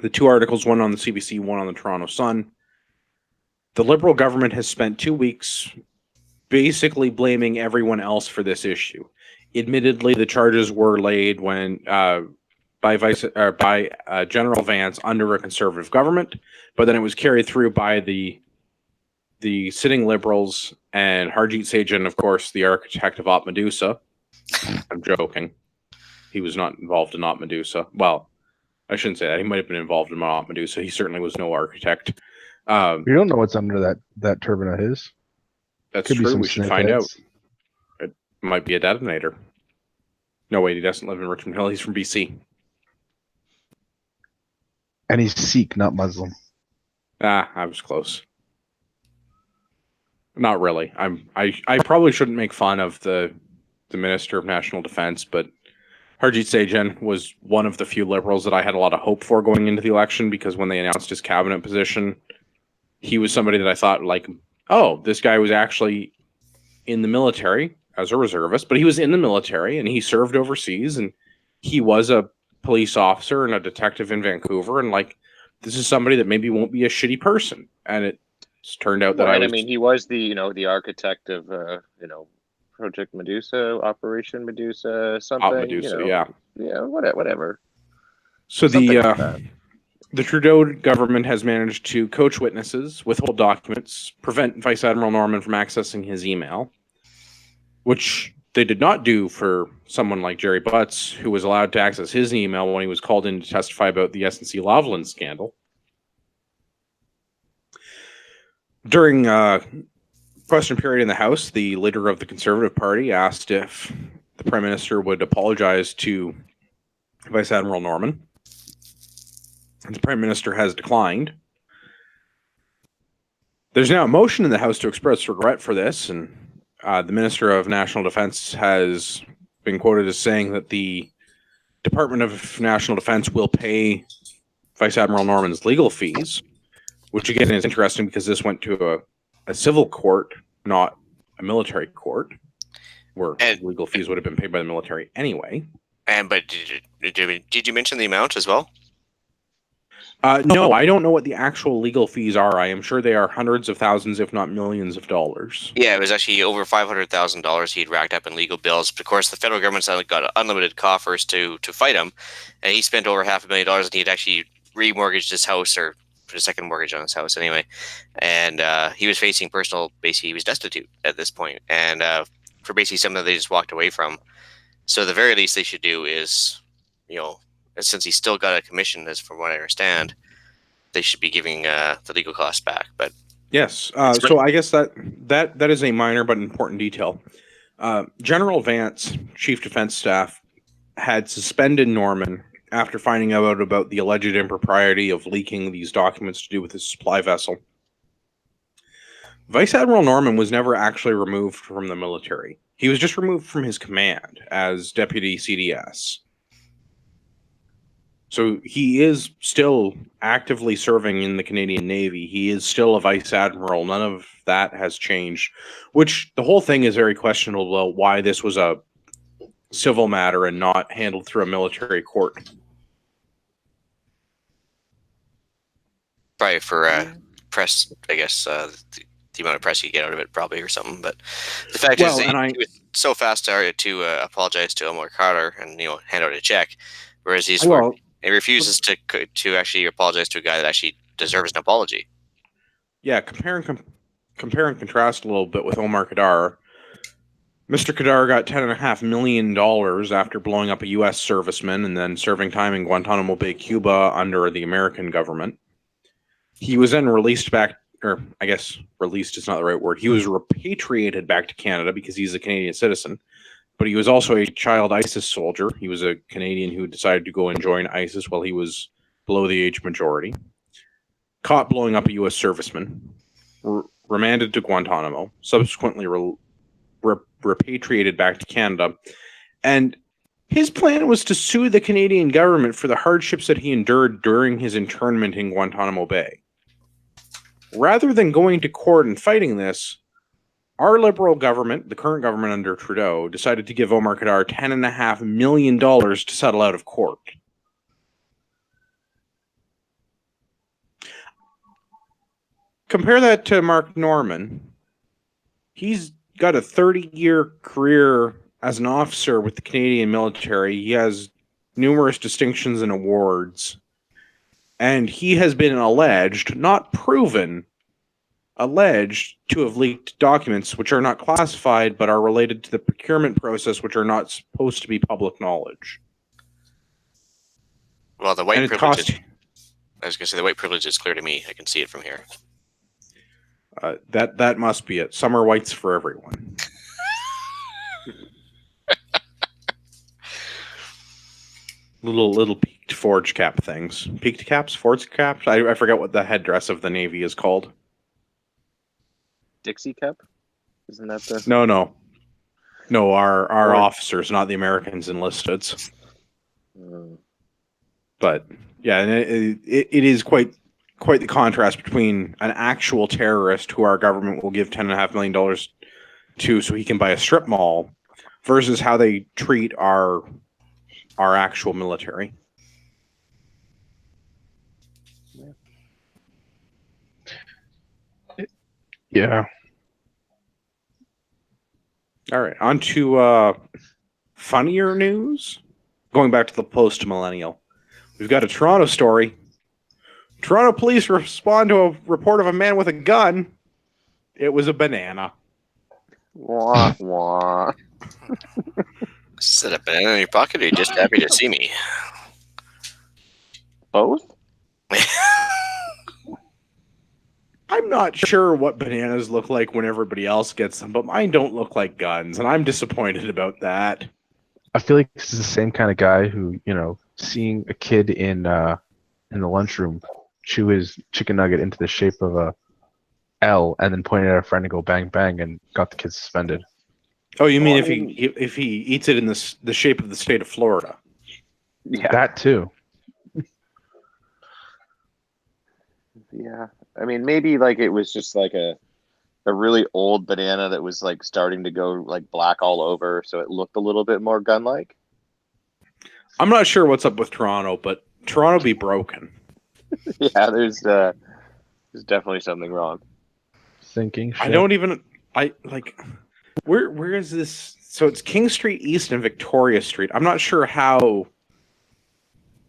the two articles, one on the CBC, one on the Toronto Sun, the Liberal government has spent 2 weeks basically blaming everyone else for this issue. Admittedly, the charges were laid when by General Vance under a Conservative government, but then it was carried through by the sitting Liberals and Harjit Sajjan, of course, the architect of Op Medusa. I'm joking. He was not involved in Op Medusa. Well, I shouldn't say that. He might have been involved in Op Medusa. He certainly was no architect. We don't know what's under that turban of his. That's Could be true. some We should snake find out. heads. It might be a detonator. No, wait, he doesn't live in Richmond Hill. He's from BC. And he's Sikh, not Muslim. I was close. Not really. I probably shouldn't make fun of the Minister of National Defense, but Harjit Sajjan was one of the few Liberals that I had a lot of hope for going into the election, because when they announced his cabinet position, he was somebody that I thought, like, oh, this guy was actually in the military as a reservist, but he was in the military and he served overseas and he was a police officer and a detective in Vancouver, and like, this is somebody that maybe won't be a shitty person. And it's turned out that I mean, he was the the architect of Project Medusa, Operation Medusa, something. Op Medusa, yeah, whatever. So Something like that. the Trudeau government has managed to coach witnesses, withhold documents, prevent Vice Admiral Norman from accessing his email, which they did not do for someone like Jerry Butts, who was allowed to access his email when he was called in to testify about the SNC Lavalin scandal. During question period in the House, the leader of the Conservative Party asked if the Prime Minister would apologize to Vice Admiral Norman. And the Prime Minister has declined. There's now a motion in the House to express regret for this, and the Minister of National Defense has been quoted as saying that the Department of National Defense will pay Vice Admiral Norman's legal fees, which again is interesting because this went to a civil court, not a military court, where legal fees would have been paid by the military anyway. But did you mention the amount as well? No, I don't know what the actual legal fees are. I am sure they are hundreds of thousands, if not millions of dollars. Yeah, it was actually over $500,000 he'd racked up in legal bills. But of course, the federal government's got unlimited coffers to fight him, and he spent over $500,000, and he'd actually remortgaged his house, or put a second mortgage on his house anyway. And he was facing basically he was destitute at this point, and for basically something that they just walked away from. So the very least they should do is, since he's still got a commission, as from what I understand, they should be giving the legal costs back. But yes, so I guess that is a minor but important detail. General Vance, Chief Defense Staff, had suspended Norman after finding out about the alleged impropriety of leaking these documents to do with his supply vessel. Vice Admiral Norman was never actually removed from the military. He was just removed from his command as Deputy CDS. So he is still actively serving in the Canadian Navy. He is still a Vice Admiral. None of that has changed, which the whole thing is very questionable why this was a civil matter and not handled through a military court. probably for press, I guess, the amount of press you get out of it, probably, or something. But the fact is, he was so fast to apologize to Elmore Carter and hand out a check, whereas he refuses to actually apologize to a guy that actually deserves an apology. Yeah, compare and contrast a little bit with Omar Khadr. Mr. Coudair got $10.5 million after blowing up a U.S. serviceman and then serving time in Guantanamo Bay, Cuba under the American government. He was then released back, or I guess released is not the right word. He was repatriated back to Canada because he's a Canadian citizen. But he was also a child ISIS soldier. He was a Canadian who decided to go and join ISIS while he was below the age majority. Caught blowing up a U.S. serviceman. Remanded to Guantanamo. Subsequently repatriated back to Canada. And his plan was to sue the Canadian government for the hardships that he endured during his internment in Guantanamo Bay. Rather than going to court and fighting this, our Liberal government, the current government under Trudeau, decided to give Omar Coudair $10.5 million to settle out of court. Compare that to Mark Norman. He's got a 30-year career as an officer with the Canadian military. He has numerous distinctions and awards. And he has been alleged, not proven, alleged to have leaked documents which are not classified but are related to the procurement process, which are not supposed to be public knowledge. Well, the white privilege. I was going to say the white privilege is clear to me. I can see it from here. That must be it. Summer whites for everyone. little peaked forge cap things. Peaked caps, forge caps. I forget what the headdress of the Navy is called. Dixie cup? Isn't that the... No. Our officers, not the Americans enlisted. But yeah, and it is quite the contrast between an actual terrorist who our government will give $10.5 million to so he can buy a strip mall versus how they treat our actual military. Yeah. All right, on to funnier news. Going back to the post-millennial. We've got a Toronto story. Toronto police respond to a report of a man with a gun. It was a banana. Wah, wah. Set a banana in your pocket, or are you just happy to see me? Both? I'm not sure what bananas look like when everybody else gets them, but mine don't look like guns, and I'm disappointed about that. I feel like this is the same kind of guy who, seeing a kid in the lunchroom chew his chicken nugget into the shape of a L and then pointed at a friend and go bang bang and got the kid suspended. Oh, you mean if he eats it in the shape of the state of Florida? Yeah. That too. Yeah. I mean, maybe like it was just like a really old banana that was like starting to go like black all over, so it looked a little bit more gun-like. I'm not sure what's up with Toronto, but Toronto be broken. Yeah, there's definitely something wrong. Thinking shit. Where is this? So it's King Street East and Victoria Street. I'm not sure how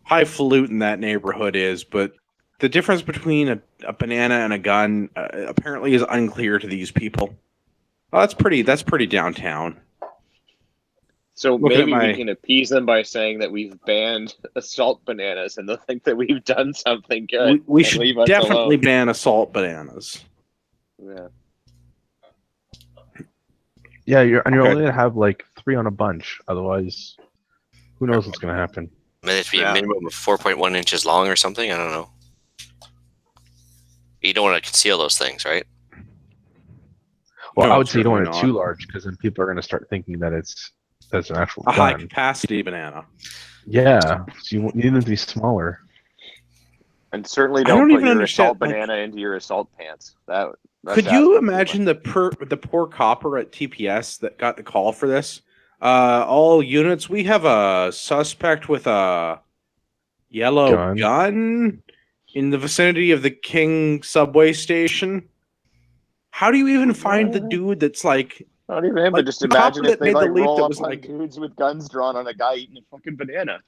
highfalutin that neighborhood is, but the difference between a banana and a gun apparently is unclear to these people. Well, that's pretty downtown. So Look maybe at we can appease them by saying that we've banned assault bananas, and they'll think that we've done something good. We and should leave us definitely alone. ban assault bananas. Yeah. Yeah, you're Okay. only gonna have like 3 on a bunch. Otherwise, who knows what's gonna happen? Maybe it'd be Yeah. a minimum of 4.1 inches long or something. I don't know. You don't want to conceal those things, right? Well, No, I would say you don't want it certainly too not. large because then people are gonna start thinking that that's an actual A high gun. capacity banana. Yeah, so you need them to be smaller. And certainly I don't don't put even your understand, assault like- banana into your assault pants. That's Could you asking too imagine the poor copper at TPS that got the call for this? All units, we have a suspect with a yellow gun in the vicinity of the King subway station. How do you even find the dude that's like... Not even him, Like, but just the cop imagine that if they made the like leap roll that up was on like- dudes with guns drawn on a guy eating a fucking banana.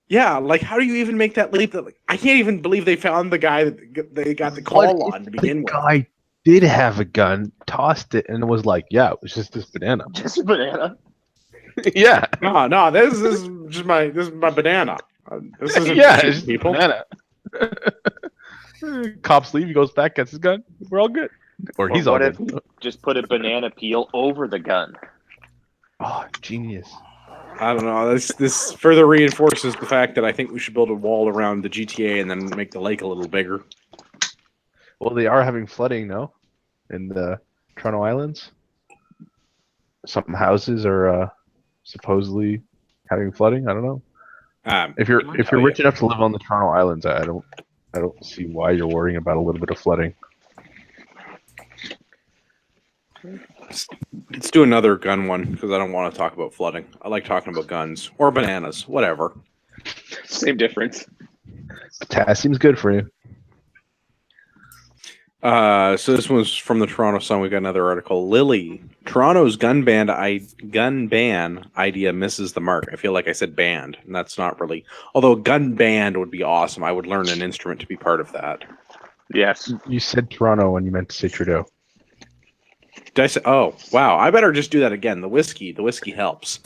Yeah, like how do you even make that leap? That I can't even believe they found the guy that they got the call What on if to begin the with. guy did have a gun, tossed it, and was like, "Yeah, it was just this banana." Just a banana. Yeah, No, this is just my banana. This isn't yeah, shooting it's just people. a banana. Cops leave. He goes back, gets his gun. We're all good. Or he's all what if good. he just put a banana peel over the gun? Oh, genius. I don't know. This further reinforces the fact that I think we should build a wall around the GTA and then make the lake a little bigger. Well, they are having flooding now in the Toronto Islands. Some houses are supposedly having flooding. I don't know. If you're rich enough to live on the Toronto Islands, I don't see why you're worrying about a little bit of flooding. Let's do another gun one because I don't want to talk about flooding. I like talking about guns or bananas, whatever. Same difference. Potassium's good for you. So this one's from the Toronto Sun. We got another article. Lily, Toronto's gun ban idea misses the mark. I feel like I said banned, and that's not really. Although gun band would be awesome. I would learn an instrument to be part of that. Yes. You said Toronto when you meant to say Trudeau. Did I say? Oh, wow! I better just do that again. The whiskey helps.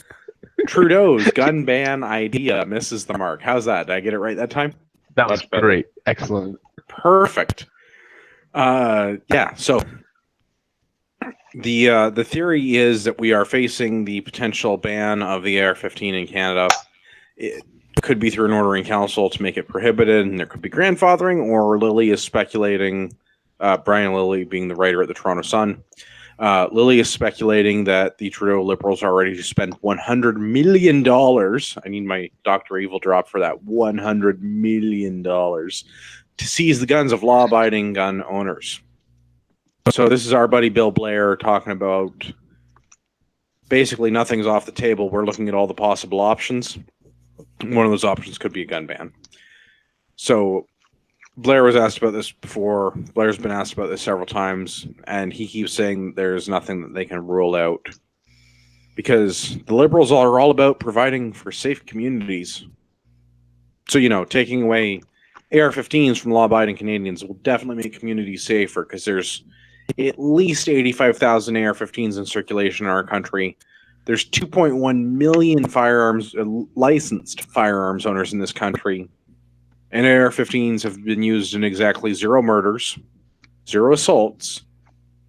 Trudeau's gun ban idea misses the mark. How's that? Did I get it right that time? That was Much better. great. Excellent. Perfect. Yeah. So the theory is that we are facing the potential ban of the AR-15 in Canada. It could be through an order in council to make it prohibited, and there could be grandfathering. Or Lily is speculating. Brian Lilly, being the writer at the Toronto Sun, Lily is speculating that the Trudeau Liberals are ready to spend $100 million. I need my Dr. Evil drop for that. $100 million to seize the guns of law-abiding gun owners. So this is our buddy Bill Blair talking about basically nothing's off the table. We're looking at all the possible options. One of those options could be a gun ban. So Blair was asked about this before. Blair's been asked about this several times, and he keeps saying there's nothing that they can rule out because the Liberals are all about providing for safe communities. So, taking away AR-15s from law-abiding Canadians will definitely make communities safer because there's at least 85,000 AR-15s in circulation in our country. There's 2.1 million licensed firearms owners in this country. And AR-15s have been used in exactly 0 murders, 0 assaults,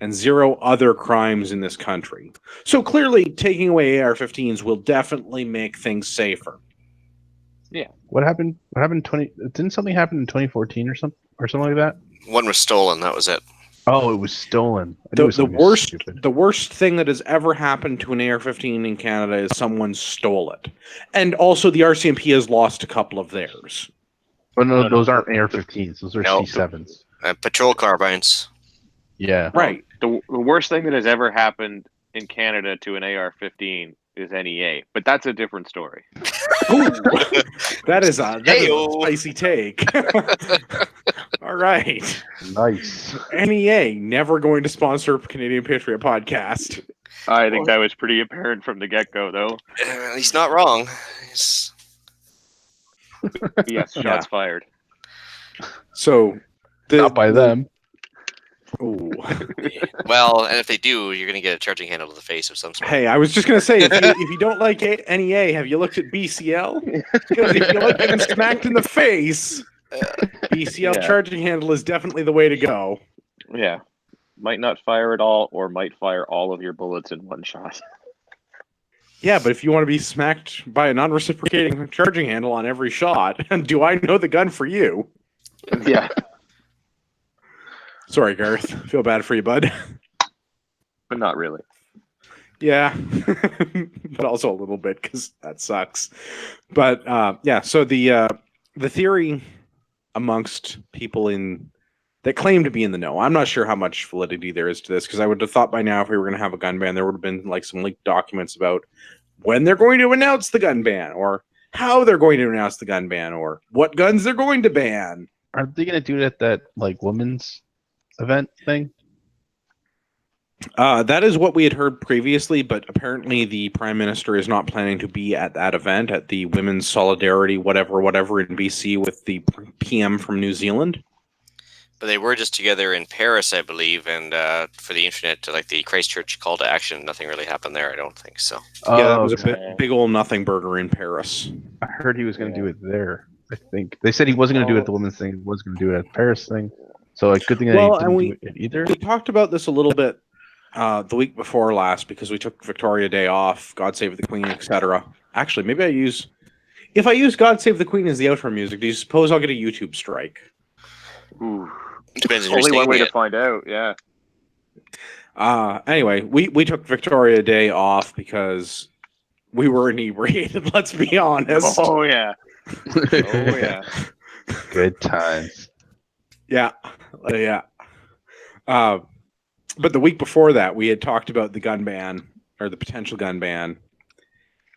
and 0 other crimes in this country. So clearly, taking away AR-15s will definitely make things safer. Yeah. What happened? Didn't something happen in 2014 or something like that? One was stolen. That was it. Oh, it was stolen. I knew it was The something worst, stupid. the worst thing that has ever happened to an AR-15 in Canada is someone stole it, and also the RCMP has lost a couple of theirs. But no, those aren't AR-15s. Those are No. C7s. Patrol carbines. Yeah. Right. The worst thing that has ever happened in Canada to an AR-15 is NEA, but that's a different story. That is a Hey-o. spicy take. All right. Nice. NEA never going to sponsor Canadian Patriot podcast. I think that was pretty apparent from the get-go, though. He's not wrong. He's- Yes, shots Yeah. fired. So, Not by them. Ooh. well, and if they do, you're going to get a charging handle to the face of some sort. Hey, I was just gonna say, if you don't like NEA, have you looked at BCL? Because if you like getting smacked in the face, BCL Yeah. charging handle is definitely the way to go. Yeah. Might not fire at all, or might fire all of your bullets in one shot. Yeah, but if you want to be smacked by a non-reciprocating charging handle on every shot, do I know the gun for you? Yeah. Sorry, Garth. Feel bad for you, bud. But not really. Yeah, but also a little bit because that sucks. But yeah, so the theory amongst people that claim to be in the know, I'm not sure how much validity there is to this because I would have thought by now if we were going to have a gun ban, there would have been like some leaked documents about when they're going to announce the gun ban or how they're going to announce the gun ban or what guns they're going to ban. Aren't they going to do it at that like women's event thing? That is what we had heard previously, but apparently the Prime Minister is not planning to be at that event, at the Women's Solidarity whatever in BC with the PM from New Zealand. They were just together in Paris, I believe, and for the internet, like the Christchurch call to action, nothing really happened there. I don't think so. Yeah, that Oh, was a okay. big old nothing burger in Paris. I heard he was going to do it there. I think they said he wasn't going to do it at the women's thing. He was going to do it at the Paris thing. So, like, good thing that he didn't do it either. We talked about this a little bit the week before last because we took Victoria Day off, God Save the Queen, etc. Actually, maybe if I use God Save the Queen as the outro music, do you suppose I'll get a YouTube strike? Ooh. Depends if you're Only one singing way to it. find out. Yeah. Anyway, we took Victoria Day off because we were inebriated, let's be honest. Oh yeah. Oh yeah. Good times. Yeah. But the week before that, we had talked about the gun ban, or the potential gun ban,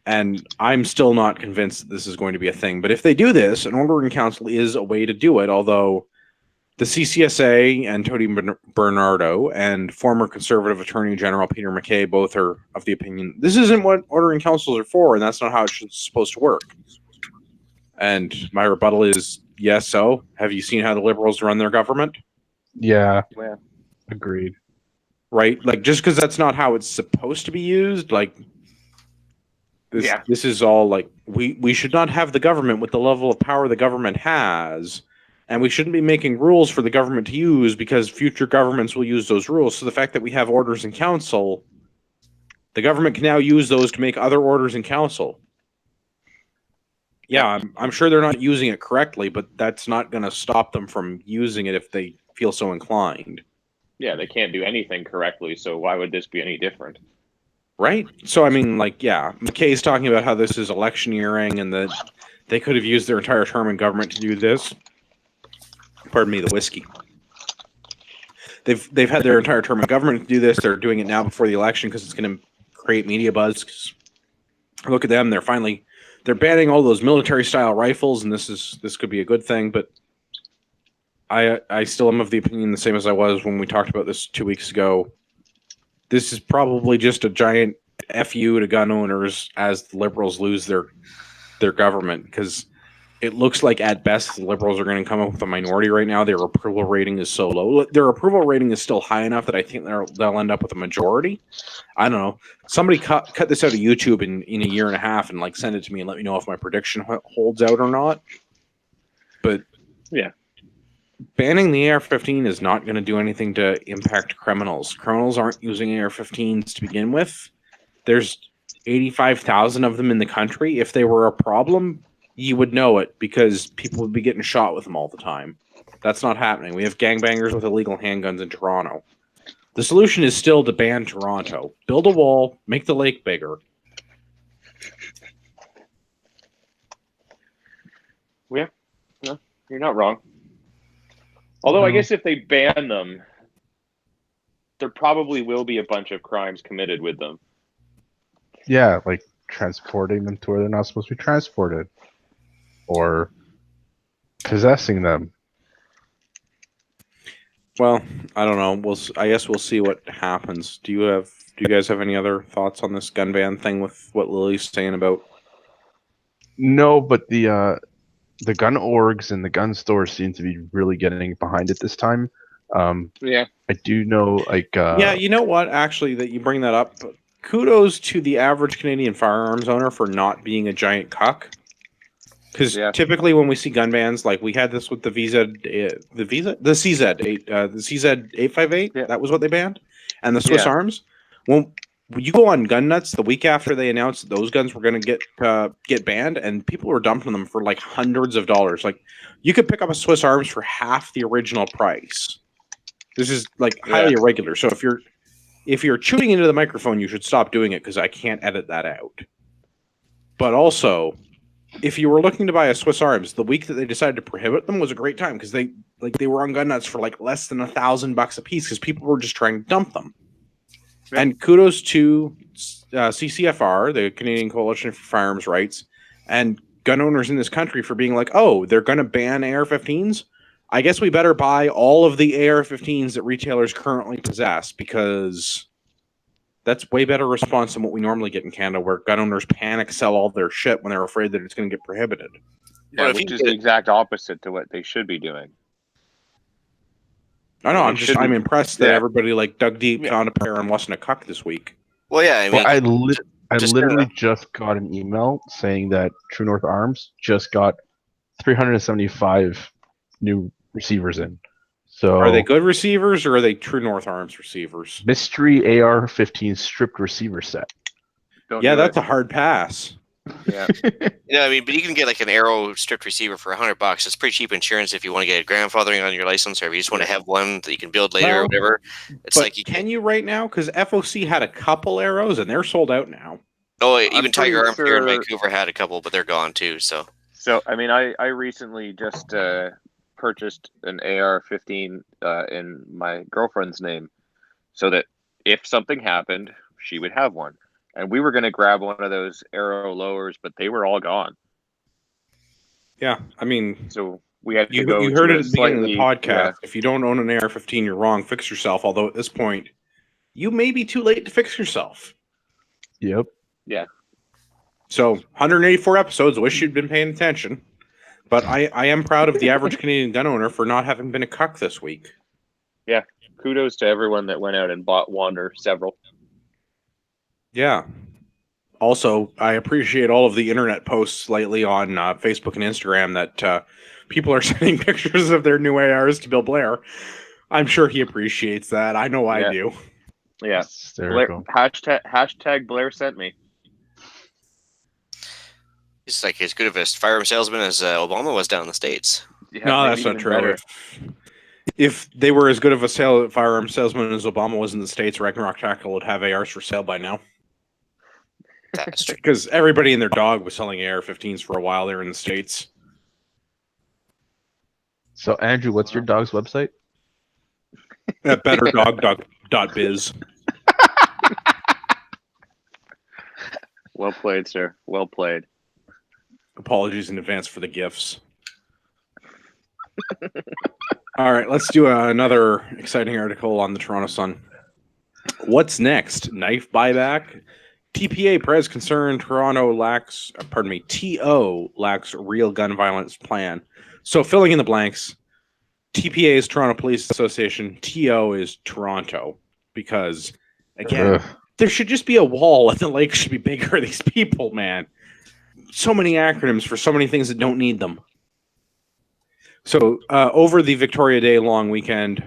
and I'm still not convinced that this is going to be a thing. But if they do this, an ordering council is a way to do it, although the CCSA and Tony Bernardo and former Conservative Attorney General Peter MacKay both are of the opinion this isn't what ordering councils are for, and that's not how it's supposed to work. And my rebuttal is, yes, so? Have you seen how the Liberals run their government? Yeah. Yeah. Agreed. Right? Like, just because that's not how it's supposed to be used, like, this is all, like, we should not have the government with the level of power the government has, and we shouldn't be making rules for the government to use because future governments will use those rules. So the fact that we have orders in council, the government can now use those to make other orders in council. Yeah, I'm sure they're not using it correctly, but that's not going to stop them from using it if they feel so inclined. Yeah, they can't do anything correctly, so why would this be any different? Right? So, I mean, like, yeah, McKay's talking about how this is electioneering and that they could have used their entire term in government to do this. Pardon me, the whiskey. They've had their entire term in government to do this. They're doing it now before the election because it's going to create media buzz. 'Cause look at them. They're banning all those military-style rifles, and this could be a good thing, but I still am of the opinion the same as I was when we talked about this 2 weeks ago. This is probably just a giant FU to gun owners as the Liberals lose their government, because it looks like at best the Liberals are going to come up with a minority right now. Their approval rating is so low. Their approval rating is still high enough that I think they'll end up with a majority. I don't know. Somebody cut this out of YouTube in a year and a half and like send it to me and let me know if my prediction holds out or not. But yeah, banning the AR-15 is not going to do anything to impact criminals. Criminals aren't using AR-15s to begin with. There's 85,000 of them in the country. If they were a problem, you would know it because people would be getting shot with them all the time. That's not happening. We have gangbangers with illegal handguns in Toronto. The solution is still to ban Toronto. Build a wall, make the lake bigger. Yeah, no, you're not wrong. Although I guess if they ban them, there probably will be a bunch of crimes committed with them. Yeah, like transporting them to where they're not supposed to be transported. Or possessing them. Well, I don't know. I guess we'll see what happens. Do you guys have any other thoughts on this gun ban thing with what Lily's saying about? No, but the gun orgs and the gun stores seem to be really getting behind it this time. Yeah, I do know, like yeah, you know what? Actually, that you bring that up. Kudos to the average Canadian firearms owner for not being a giant cuck. Because typically when we see gun bans, like we had this with the CZ 858, that was what they banned, and the Swiss Arms. When you go on Gun Nuts the week after they announced that those guns were going to get banned, and people were dumping them for like hundreds of dollars. Like you could pick up a Swiss Arms for half the original price. This is like highly irregular. So if you're chewing into the microphone, you should stop doing it because I can't edit that out. But also, if you were looking to buy a Swiss Arms, the week that they decided to prohibit them was a great time because they were on Gun Nuts for like less than $1,000 a piece because people were just trying to dump them. Yeah. And kudos to CCFR, the Canadian Coalition for Firearms Rights, and gun owners in this country for being like, oh, they're going to ban AR-15s? I guess we better buy all of the AR-15s that retailers currently possess because that's way better response than what we normally get in Canada, where gun owners panic sell all their shit when they're afraid that it's going to get prohibited. Yeah, which is the exact opposite to what they should be doing. I know. It shouldn't- I'm impressed that yeah. everybody like dug deep, Yeah. found a pair, and wasn't a cuck this week. Well, yeah, I mean, Well, I just- literally just got an email saying that True North Arms just got 375 new receivers in. So Are they good receivers or are they True North Arms receivers? mystery AR-15 stripped receiver set. Don't Yeah, do that's a hard pass. Yeah. yeah, I mean, but you can get like an Arrow stripped receiver for $100. It's pretty cheap insurance if you want to get grandfathering on your license, or if you just want to have one that you can build later or Well, whatever. It's But like you can you right now? Because FOC had a couple arrows and they're sold out now. Oh, I'm even Tiger pretty Arms here in sure- Vancouver had a couple, but they're gone too. So So I mean, I recently just purchased an AR-15 in my girlfriend's name, so that if something happened, she would have one. And we were going to grab one of those Arrow lowers, but they were all gone. Yeah, I mean, So we had to you go. heard to it a at the beginning of the slightly- podcast. If you don't own an AR-15, you're wrong. Fix yourself. Although at this point, you may be too late to fix yourself. Yep. So 184 episodes. Wish you'd been paying attention. But I am proud of the average Canadian gun owner for not having been a cuck this week. Kudos to everyone that went out and bought one or several. Yeah. Also, I appreciate all of the internet posts lately on Facebook and Instagram that people are sending pictures of their new ARs to Bill Blair. I'm sure he appreciates that. I know I Yeah. do. Yeah. Blair, Hysterical. hashtag Blair sent me. it's like as good of a firearm salesman as Obama was down in the States. Yeah, No, maybe that's not even true. better. If they were as good of a firearm salesman as Obama was in the States, Ragnarok Tackle would have ARs for sale by now. That's true. Because everybody and their dog was selling AR-15s for a while there in the States. So Andrew, what's your dog's website? At betterdog.biz. Well played, sir. Well played. Apologies in advance for the gifts. All right, let's do another exciting article on the Toronto Sun. What's next? Knife buyback? TPA press concern TO lacks real gun violence plan. So filling in the blanks, TPA is Toronto Police Association, TO is Toronto. Because, again, Ugh. there should just be a wall and the lake should be bigger. These people, man. So many acronyms for so many things that don't need them. So over the Victoria Day long weekend,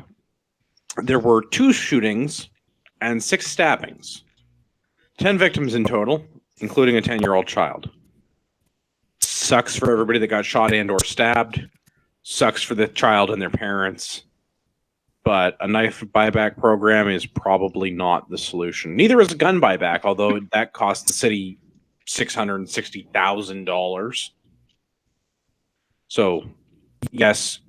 there were 2 shootings and 6 stabbings. 10 victims in total, including a 10-year-old child. Sucks for everybody that got shot and or stabbed. Sucks for the child and their parents. But a knife buyback program is probably not the solution. Neither is a gun buyback, although that cost the city $660,000. So, yes,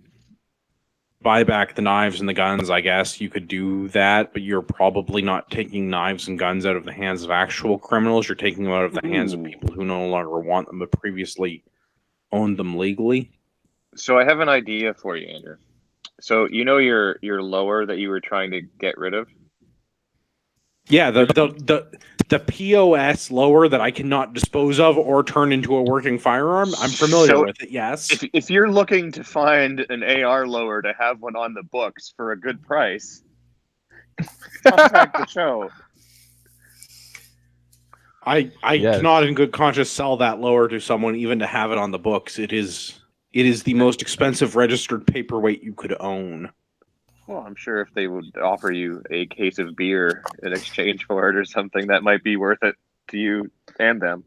buy back the knives and the guns. I guess you could do that, but you're probably not taking knives and guns out of the hands of actual criminals. You're taking them out of the hands of people who no longer want them, but previously owned them legally. So I have an idea for you, Andrew. So you know your lower that you were trying to get rid of? Yeah, the POS lower that I cannot dispose of or turn into a working firearm. I'm familiar So with it. Yes. If you're looking to find an AR lower to have one on the books for a good price, contact the show. I Yes. cannot in good conscience sell that lower to someone even to have it on the books. It is the most expensive registered paperweight you could own. Well, I'm sure if they would offer you a case of beer in exchange for it or something, that might be worth it to you and them.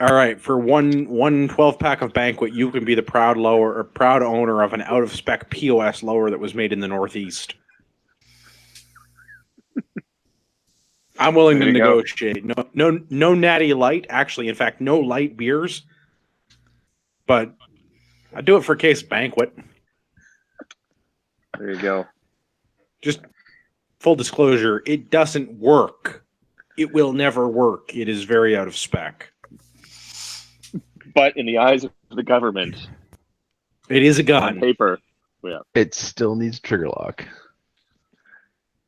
All right, for one 12-pack of Banquet, you can be the proud owner of an out-of-spec POS lower that was made in the Northeast. I'm willing to There you go. negotiate. No natty light. Actually, in fact, no light beers. But I'd do it for a case of Banquet. There you go. Just full disclosure, it doesn't work. It will never work. It is very out of spec. But in the eyes of the government, It is a on gun, paper, It still needs trigger lock.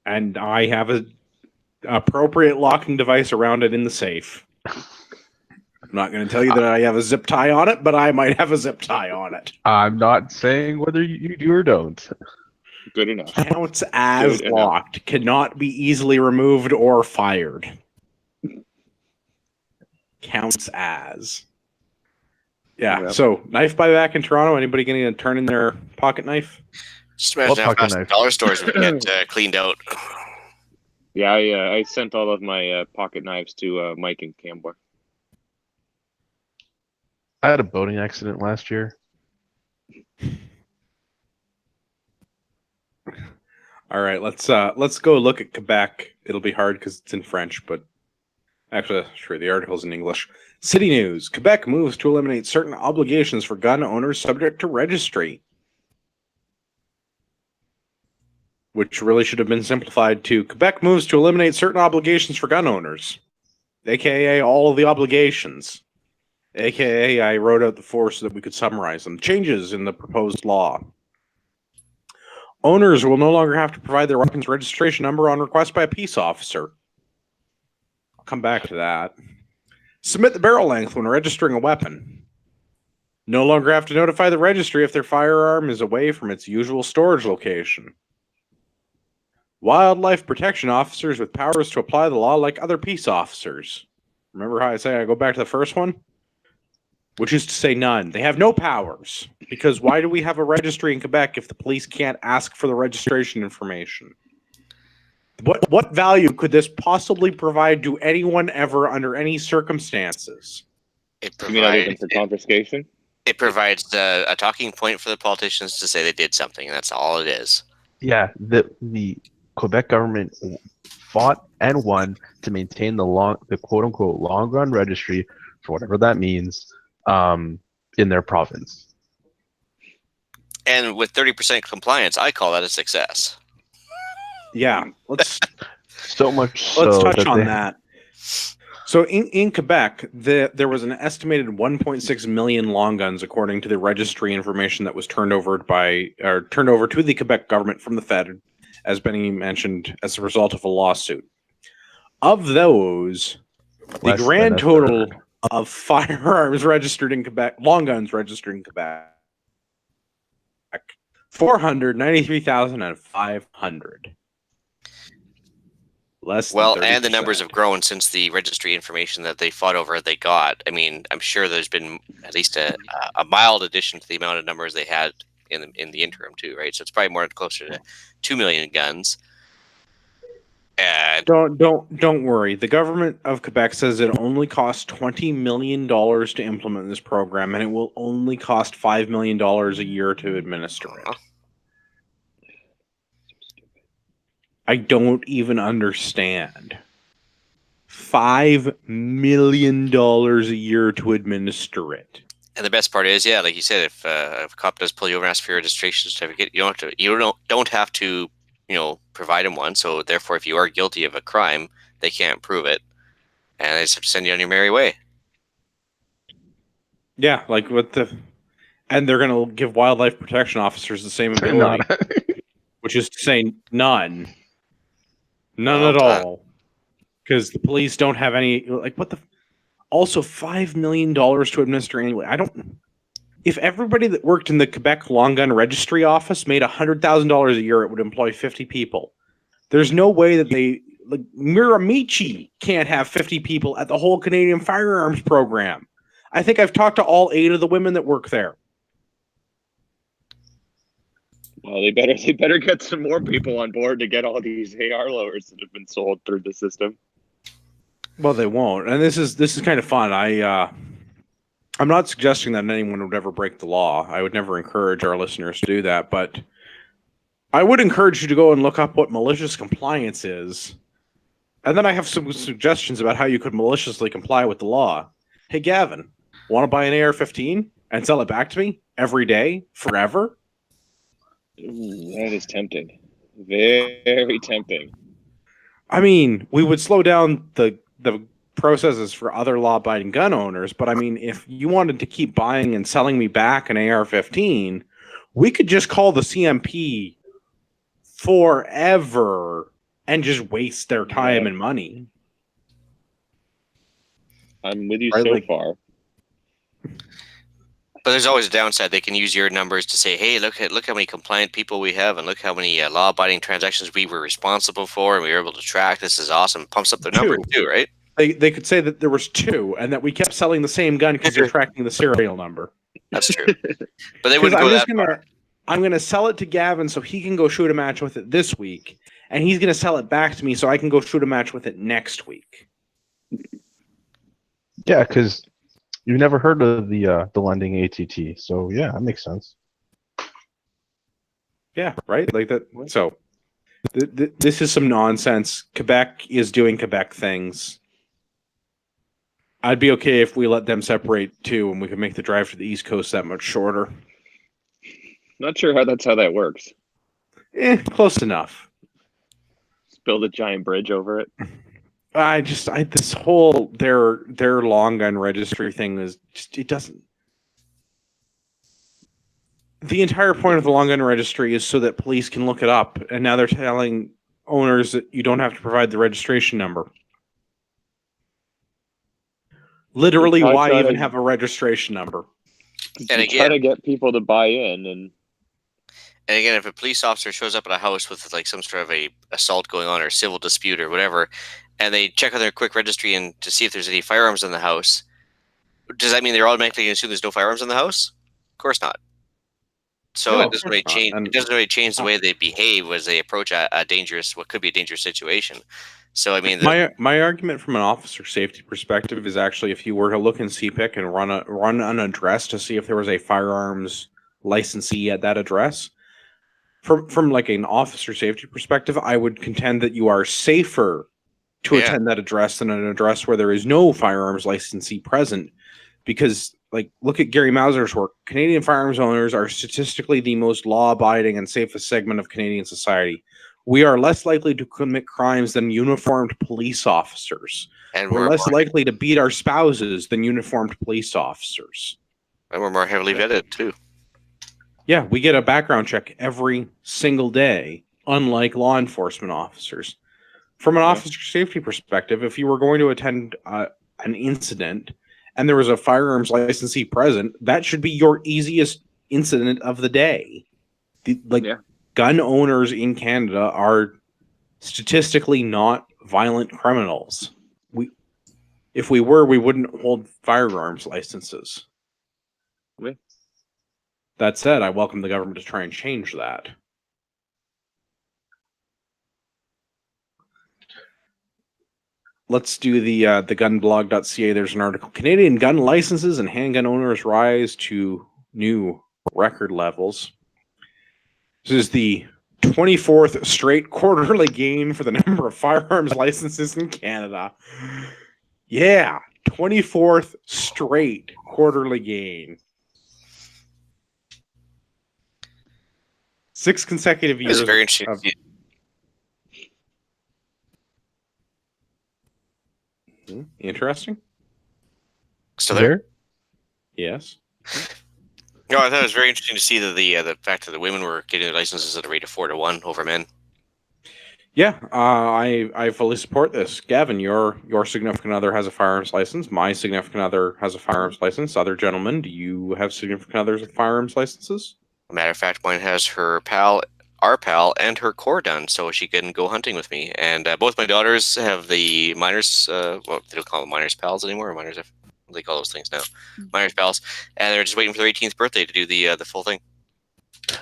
and I have a appropriate locking device around it in the safe. I'm not going to tell you that I have a zip tie on it, but I might have a zip tie on it. I'm not saying whether you do or don't. Good enough. Counts as Good enough. locked. Cannot be easily removed or fired. Counts as. Yeah. Yep. So knife buyback in Toronto. Anybody getting a turn in their pocket knife? Just imagine how pocket fast knife? dollar stores would get cleaned out. Yeah, I sent all of my pocket knives to Mike and Campbell. I had a boating accident last year. All right, let's go look at Quebec. It'll be hard because it's in French, but actually, sure, the article's in English. City news: Quebec moves to eliminate certain obligations for gun owners subject to registry, which really should have been simplified to Quebec moves to eliminate certain obligations for gun owners, aka all of the obligations. AKA, I wrote out the four so that we could summarize them. Changes in the proposed law. Owners will no longer have to provide their weapons registration number on request by a peace officer. I'll come back to that. Submit the barrel length when registering a weapon. No longer have to notify the registry if their firearm is away from its usual storage location. Wildlife protection officers with powers to apply the law like other peace officers. Remember how I say I go back to the first one? Which is to say none. They have no powers. Because why do we have a registry in Quebec if the police can't ask for the registration information? What value could this possibly provide to anyone ever under any circumstances? It You mean other than provides for confiscation? it provides a talking point for the politicians to say they did something, and that's all it is. Yeah, the Quebec government fought and won to maintain the quote unquote long run registry, for whatever that means, in their province. And with 30% compliance, I call that a success. Yeah, let's So much let's so touch that on they, that. So in Quebec, there was an estimated 1.6 million long guns, according to the registry information that was turned over to the Quebec government from the Fed, as Benny mentioned, as a result of a lawsuit. Of those, the Less than grand a total third. of firearms registered in Quebec, long guns registered in Quebec, 493,500. Less Well, than 30%. and the numbers have grown since the registry information that they fought over they got. I mean, I'm sure there's been at least a mild addition to the amount of numbers they had in the interim too, right? So it's probably more closer to 2 million guns. And Don't worry. The government of Quebec says it only costs $20 million to implement this program, and it will only cost $5 million a year to administer it. I don't even understand. $5 million a year to administer it. And the best part is, yeah, like you said, if a cop does pull you over and ask for your registration certificate, you don't have to provide him one. So therefore, if you are guilty of a crime, they can't prove it, and they just have to send you on your merry way. Yeah, and they're going to give wildlife protection officers the same ability, which is to say none at all, because the police don't have any. Also, $5 million to administer anyway. If everybody that worked in the Quebec Long Gun Registry office made $100,000 a year, it would employ 50 people. There's no way that Miramichi can't have 50 people at the whole Canadian firearms program. I think I've talked to all 8 of the women that work there. Well, they better get some more people on board to get all these AR lowers that have been sold through the system. Well, they won't, and this is kind of fun. I'm not suggesting that anyone would ever break the law. I would never encourage our listeners to do that, but I would encourage you to go and look up what malicious compliance is, and then I have some suggestions about how you could maliciously comply with the law. Hey, Gavin, want to buy an AR-15 and sell it back to me every day, forever? Ooh, that is tempting. Very tempting. I mean, we would slow down the processes for other law-abiding gun owners, but I mean, if you wanted to keep buying and selling me back an AR-15, we could just call the CMP forever and just waste their time and money. I'm with you Right, so far. But there's always a downside. They can use your numbers to say, "Hey, look how many compliant people we have, and look how many law-abiding transactions we were responsible for, and we were able to track. This is awesome." Pumps up their number too, right? They could say that there was 2, and that we kept selling the same gun because they're tracking the serial number. That's true. But they wouldn't go that far. I'm gonna sell it to Gavin so he can go shoot a match with it this week, and he's gonna sell it back to me so I can go shoot a match with it next week. Yeah, because you've never heard of the lending ATT, so yeah, that makes sense. Yeah, right. Like that. So this is some nonsense. Quebec is doing Quebec things. I'd be okay if we let them separate too, and we could make the drive to the East Coast that much shorter. Not sure how that works. Close enough. Just build a giant bridge over it. This whole their long gun registry thing is just, it doesn't. The entire point of the long gun registry is so that police can look it up, and now they're telling owners that you don't have to provide the registration number. Literally, why even have a registration number? And again, try to get people to buy in, and again, if a police officer shows up at a house with like some sort of a assault going on or a civil dispute or whatever, and they check on their quick registry and to see if there's any firearms in the house, does that mean they're automatically going to assume there's no firearms in the house? Of course not. So No, it doesn't really change. It doesn't really change the way they behave as they approach a dangerous, what could be a dangerous situation. So I mean, my argument from an officer safety perspective is actually if you were to look in CPIC and run an address to see if there was a firearms licensee at that address, from like an officer safety perspective, I would contend that you are safer to attend that address than an address where there is no firearms licensee present, because like look at Gary Mauser's work. Canadian firearms owners are statistically the most law-abiding and safest segment of Canadian society. We are less likely to commit crimes than uniformed police officers. And we're less likely to beat our spouses than uniformed police officers. And we're more heavily vetted, too. Yeah, we get a background check every single day, unlike law enforcement officers. From an officer safety perspective, if you were going to attend an incident and there was a firearms licensee present, that should be your easiest incident of the day. Gun owners in Canada are statistically not violent criminals. If we were, we wouldn't hold firearms licenses. Oui. That said, I welcome the government to try and change that. Let's do the gunblog.ca. There's an article. Canadian gun licenses and handgun owners rise to new record levels. This is the 24th straight quarterly gain for the number of firearms licenses in Canada. Yeah, 24th straight quarterly gain. 6 consecutive years. It's very interesting. Interesting. Still there? Yes. No, I thought it was very interesting to see that the fact that the women were getting their licenses at a rate of 4-1 over men. Yeah, I fully support this. Gavin, your significant other has a firearms license. My significant other has a firearms license. Other gentlemen, do you have significant others with firearms licenses? As a matter of fact, mine has our pal, and her core done, so she can go hunting with me. And both my daughters have the minors. Well, they don't call them minors pals anymore. Minors, what do they call those things now? Minors pals, and they're just waiting for their 18th birthday to do the full thing.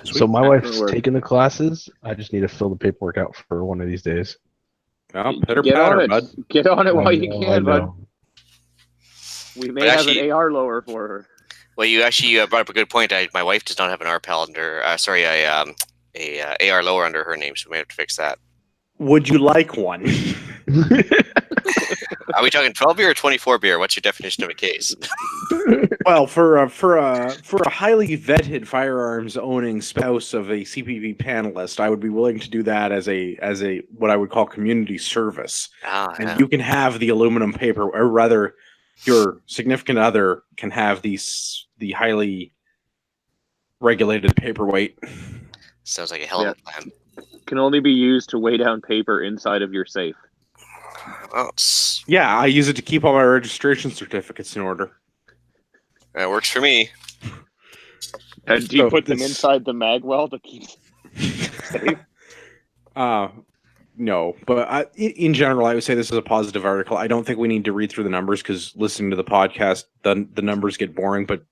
Sweet. So my wife's taking the classes. I just need to fill the paperwork out for one of these days. Oh, pitter patter, bud. Get on it while you can, bud. We may have an AR lower for her. Well, you actually brought up a good point. My wife does not have an RPAL under. A AR lower under her name, so we may have to fix that. Would you like one? Are we talking 12 beer or 24 beer? What's your definition of a case? Well, for a highly vetted firearms owning spouse of a CPP panelist, I would be willing to do that as a what I would call community service. And you can have the aluminum paper, or rather, your significant other can have the highly regulated paperweight. Sounds like a hell of a plan. Can only be used to weigh down paper inside of your safe. Well, yeah, I use it to keep all my registration certificates in order. That works for me. And do you So put them this- inside the mag well to keep safe? No, but in general, I would say this is a positive article. I don't think we need to read through the numbers because listening to the podcast, the numbers get boring. But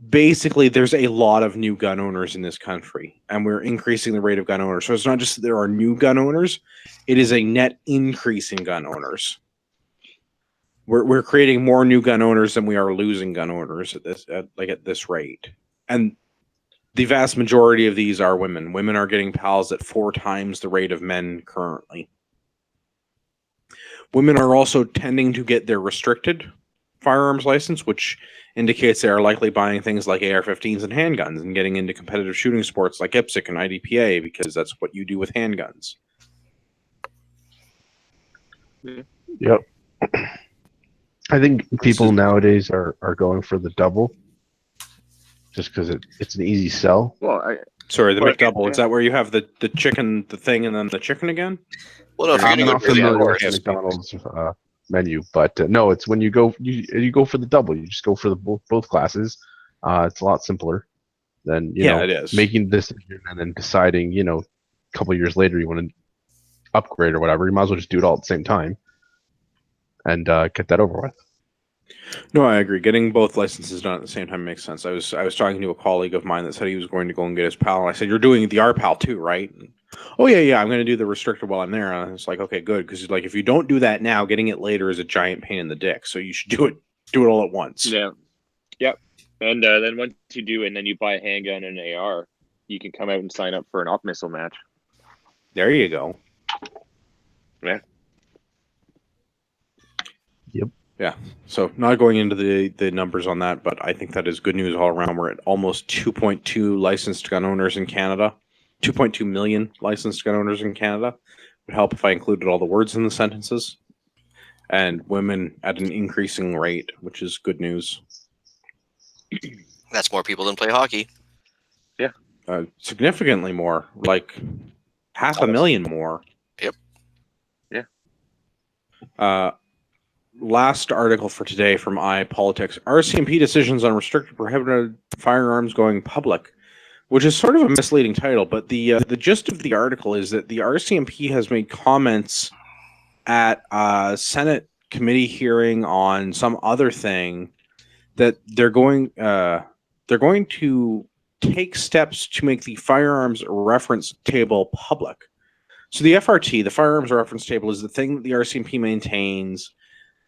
basically, there's a lot of new gun owners in this country, and we're increasing the rate of gun owners. So it's not just that there are new gun owners; it is a net increase in gun owners. We're creating more new gun owners than we are losing gun owners at this rate, and the vast majority of these are women. Women are getting PALs at 4 times the rate of men currently. Women are also tending to get their restricted firearms license, which indicates they are likely buying things like AR-15s and handguns and getting into competitive shooting sports like IPSC and IDPA because that's what you do with handguns. Yep. I think people nowadays are going for the double just because it's an easy sell. Well, Sorry, the But- McDouble. Is that where you have the chicken, the thing, and then the chicken again? Well, no, if you're I'm gonna not go for the familiar with outdoor, the McDonald's menu, but no, it's when you go for the double. You just go for the both classes. It's a lot simpler than It is. making the decision and then deciding. A couple years later you want to upgrade or whatever. You might as well just do it all at the same time and get that over with. No, I agree. Getting both licenses done at the same time makes sense. I was talking to a colleague of mine that said he was going to go and get his PAL. And I said, "You're doing the RPAL too, right?" And, oh yeah, I'm going to do the restricted while I'm there. And it's like, okay, good, because like if you don't do that now, getting it later is a giant pain in the dick. So you should do it all at once. yeah, yep. And then once you do, and then you buy a handgun and an AR, you can come out and sign up for an op missile match. There you go. Yeah. Yep. Yeah. So not going into the numbers on that, but I think that is good news all around. We're at almost 2.2 licensed gun owners in Canada. 2.2 million licensed gun owners in Canada. Would help if I included all the words in the sentences. And women at an increasing rate, which is good news. that's more people than play hockey. Significantly more, like 500,000 more. Yep. Yeah. Last article for today from iPolitics: RCMP decisions on restricted prohibited firearms going public, which is sort of a misleading title, but the gist of the article is that the RCMP has made comments at a Senate committee hearing on some other thing that they're going to take steps to make the firearms reference table public. So the FRT, the firearms reference table, is the thing that the RCMP maintains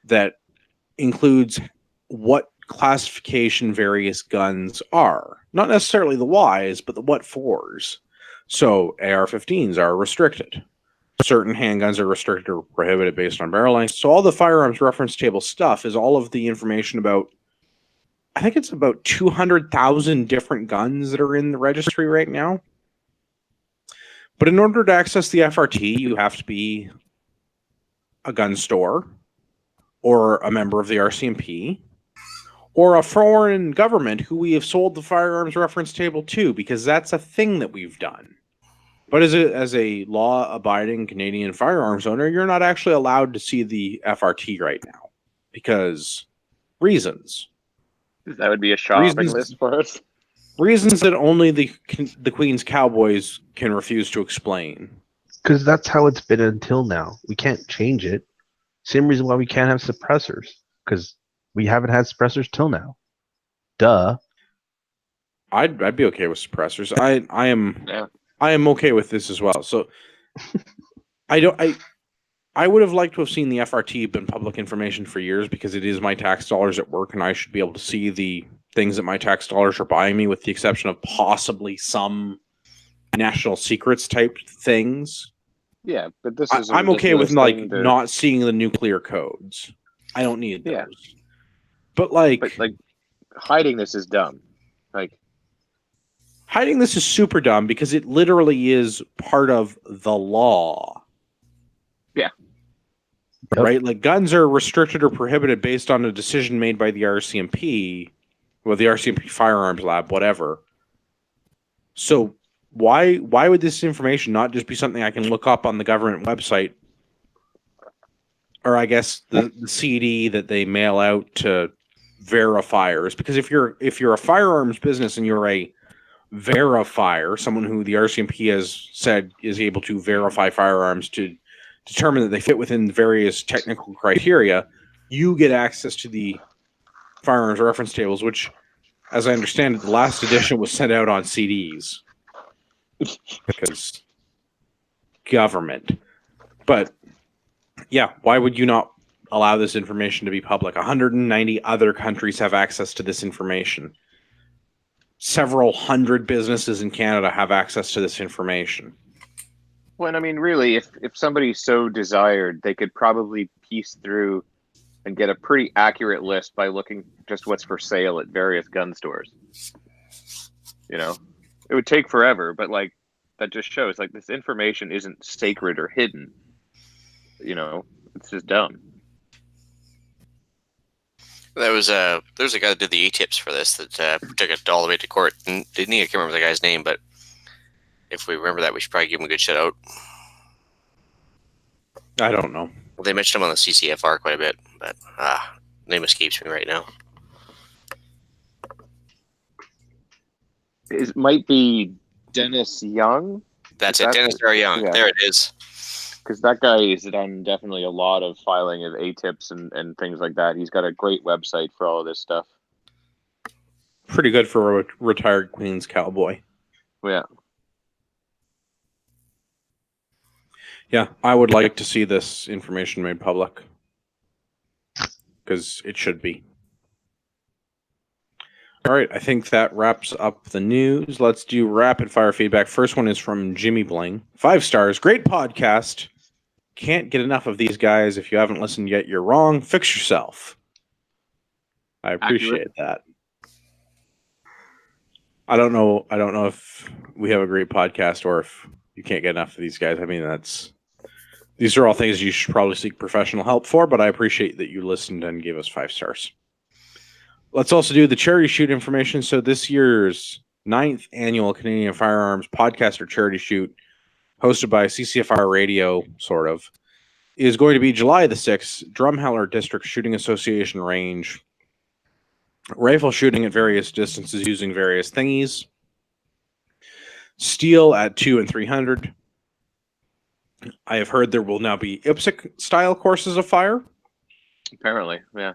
that includes what classification various guns are. Not necessarily the Ys, but the what fors. So AR-15s are restricted. Certain handguns are restricted or prohibited based on barrel length. So all the firearms reference table stuff is all of the information about, I think it's about 200,000 different guns that are in the registry right now. But in order to access the FRT, you have to be a gun store, or a member of the RCMP, or a foreign government who we have sold the firearms reference table to, because that's a thing that we've done. But as a law-abiding Canadian firearms owner, you're not actually allowed to see the FRT right now, because reasons. That would be a shopping Reasons- list for us. Reasons that only the Queen's Cowboys can refuse to explain. Because that's how it's been until now. We can't change it. Same reason why we can't have suppressors. Because we haven't had suppressors till now. Duh. I'd be okay with suppressors. I Yeah. am okay with this as well. So I would have liked to have seen the FRT been public information for years, because it is my tax dollars at work and I should be able to see the things that my tax dollars are buying me, with the exception of possibly some national secrets type things. Yeah, but this is. I'm okay with not seeing the nuclear codes. I don't need those. Yeah. But like hiding this is dumb. Like, hiding this is super dumb because it literally is part of the law. Yeah. Yep. Right? Like, guns are restricted or prohibited based on a decision made by the RCMP, well, the RCMP Firearms Lab, whatever. So why would this information not just be something I can look up on the government website, or I guess the CD that they mail out to verifiers? Because if you're a firearms business and you're a verifier, someone who the RCMP has said is able to verify firearms to determine that they fit within various technical criteria, you get access to the firearms reference tables, which, as I understand it, the last edition was sent out on CDs because government. But yeah, why would you not allow this information to be public? 190 other countries have access to this information. Several hundred businesses in Canada have access to this information. Well, and I mean, really, if somebody so desired, they could probably piece through and get a pretty accurate list by looking just what's for sale at various gun stores. You know, it would take forever, but like that just shows like this information isn't sacred or hidden. You know, it's just dumb. There was a guy that did the E-tips for this that took it all the way to court. And didn't he? I can't remember the guy's name, but if we remember that, we should probably give him a good shout out. I don't know. Well, they mentioned him on the CCFR quite a bit, but name escapes me right now. It might be Dennis Young. That's it, Dennis R. Young. Yeah. There it is. Because that guy has done definitely a lot of filing of A-tips and things like that. He's got a great website for all of this stuff. Pretty good for a retired Queens cowboy. Yeah. Yeah, I would like to see this information made public. Because it should be. All right, I think that wraps up the news. Let's do rapid fire feedback. First one is from Jimmy Bling. 5 stars. Great podcast. Can't get enough of these guys. If you haven't listened yet, you're wrong. Fix yourself. I appreciate that. I don't know if we have a great podcast or if you can't get enough of these guys. I mean, these are all things you should probably seek professional help for, but I appreciate that you listened and gave us 5 stars. Let's also do the charity shoot information. So this year's 9th annual Canadian Firearms Podcast or Charity Shoot, hosted by CCFR Radio, sort of, is going to be July the 6th, Drumheller District Shooting Association Range. Rifle shooting at various distances using various thingies. Steel at 200 and 300. I have heard there will now be IPSC-style courses of fire. Apparently, yeah.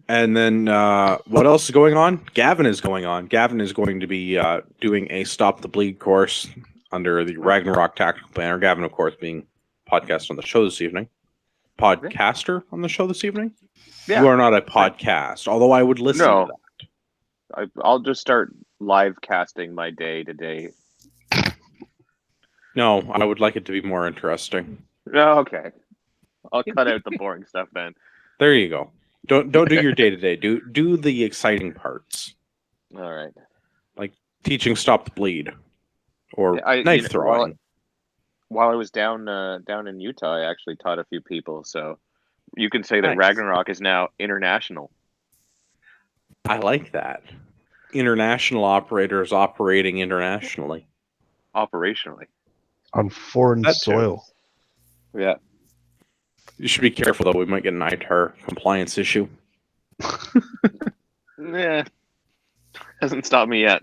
And then what else is going on? Gavin is going on. Gavin is going to be doing a Stop the Bleed course under the Ragnarok Tactical Banner. Gavin, of course, being podcast on the show this evening. Podcaster on the show this evening? Yeah. You are not a podcast, although I would listen to that. I'll just start live casting my day to day. No, I would like it to be more interesting. No, okay. I'll cut out the boring stuff then. There you go. Don't do your day to day. Do the exciting parts. All right. Like teaching Stop the Bleed or knife throwing. While I was down in Utah, I actually taught a few people. So you can say that Nice. Ragnarok is now international. I like that. International operators operating internationally. Operationally. On foreign That too. soil. Yeah. You should be careful, though. We might get an ITAR compliance issue. Yeah. Hasn't stopped me yet.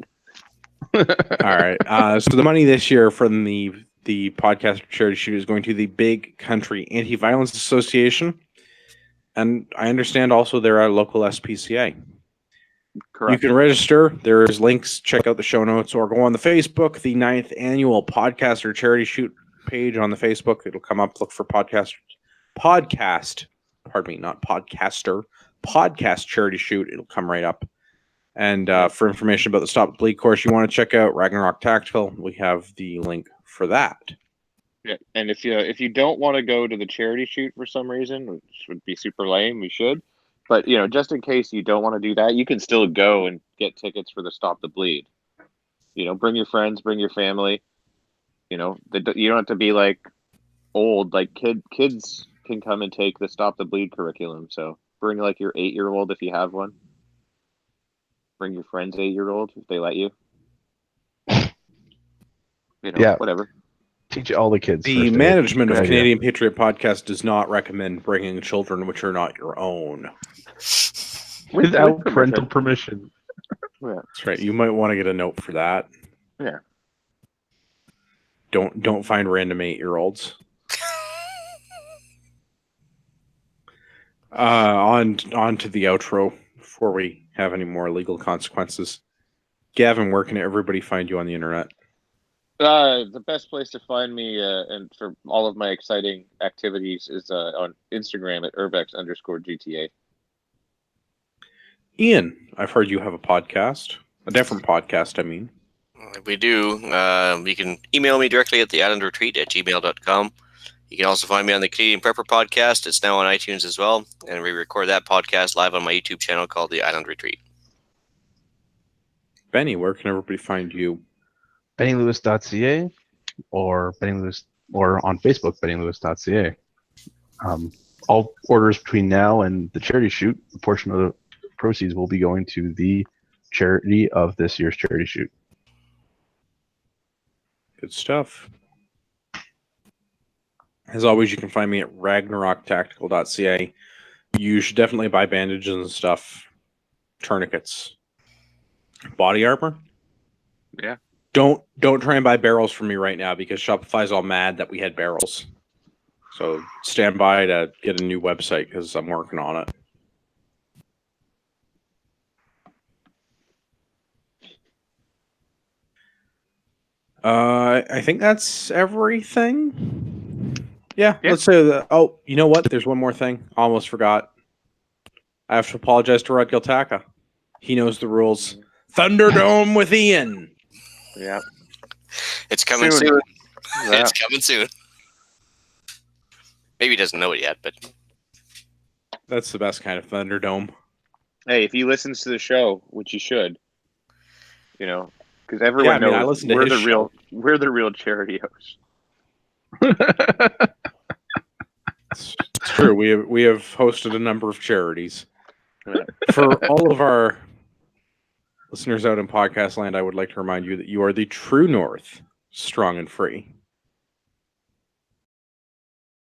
All right. So the money this year from the podcast charity shoot is going to the Big Country Anti-Violence Association. And I understand also they're a local SPCA. Correct. You can register. There's links. Check out the show notes or go on the Facebook, the 9th annual podcast or charity shoot page on the Facebook. It'll come up. Look for podcast, pardon me, not podcaster, podcast charity shoot. It'll come right up. And for information about the Stop the Bleed course you want to check out, Ragnarok Tactical, we have the link for that. Yeah. And if you don't want to go to the charity shoot for some reason, which would be super lame, we should. But just in case you don't want to do that, you can still go and get tickets for the Stop the Bleed. Bring your friends, bring your family. You don't have to be like old. Like kids can come and take the Stop the Bleed curriculum. So bring like your 8-year-old if you have one. Bring your friend's 8-year-old if they let you. Yeah. Whatever. Teach all the kids. The first aid. management of Good idea. Canadian Patriot Podcast does not recommend bringing children which are not your own. Without parental permission. That's right. You might want to get a note for that. Yeah. Don't find random 8-year-olds. On to the outro before we have any more legal consequences. Gavin, where can everybody find you on the internet? The best place to find me and for all of my exciting activities is on Instagram at urbex_GTA. Ian, I've heard you have a podcast. A different podcast, I mean. We do. You can email me directly at theislandretreat@gmail.com. You can also find me on the Canadian Prepper podcast. It's now on iTunes as well. And we record that podcast live on my YouTube channel called The Island Retreat. Benny, where can everybody find you? BennyLewis.ca or on Facebook, BennyLewis.ca. All orders between now and the charity shoot, a portion of the proceeds will be going to the charity of this year's charity shoot. Good stuff. As always, you can find me at ragnaroktactical.ca. You should definitely buy bandages and stuff, tourniquets, body armor. Yeah. Don't try and buy barrels from me right now because Shopify's all mad that we had barrels. So stand by to get a new website because I'm working on it. I think that's everything. Yeah, let's say that. Oh, you know what? There's one more thing. Almost forgot. I have to apologize to Rod Giltaka. He knows the rules. Thunderdome with Ian. Yeah. It's coming soon. Yeah. It's coming soon. Maybe he doesn't know it yet, but That's the best kind of Thunderdome. Hey, if he listens to the show, which he should, because everyone knows I listen to his show. We're the real charity hosts. It's true. We have hosted a number of charities. For all of our listeners out in podcast land, I would like to remind you that you are the true north, strong and free.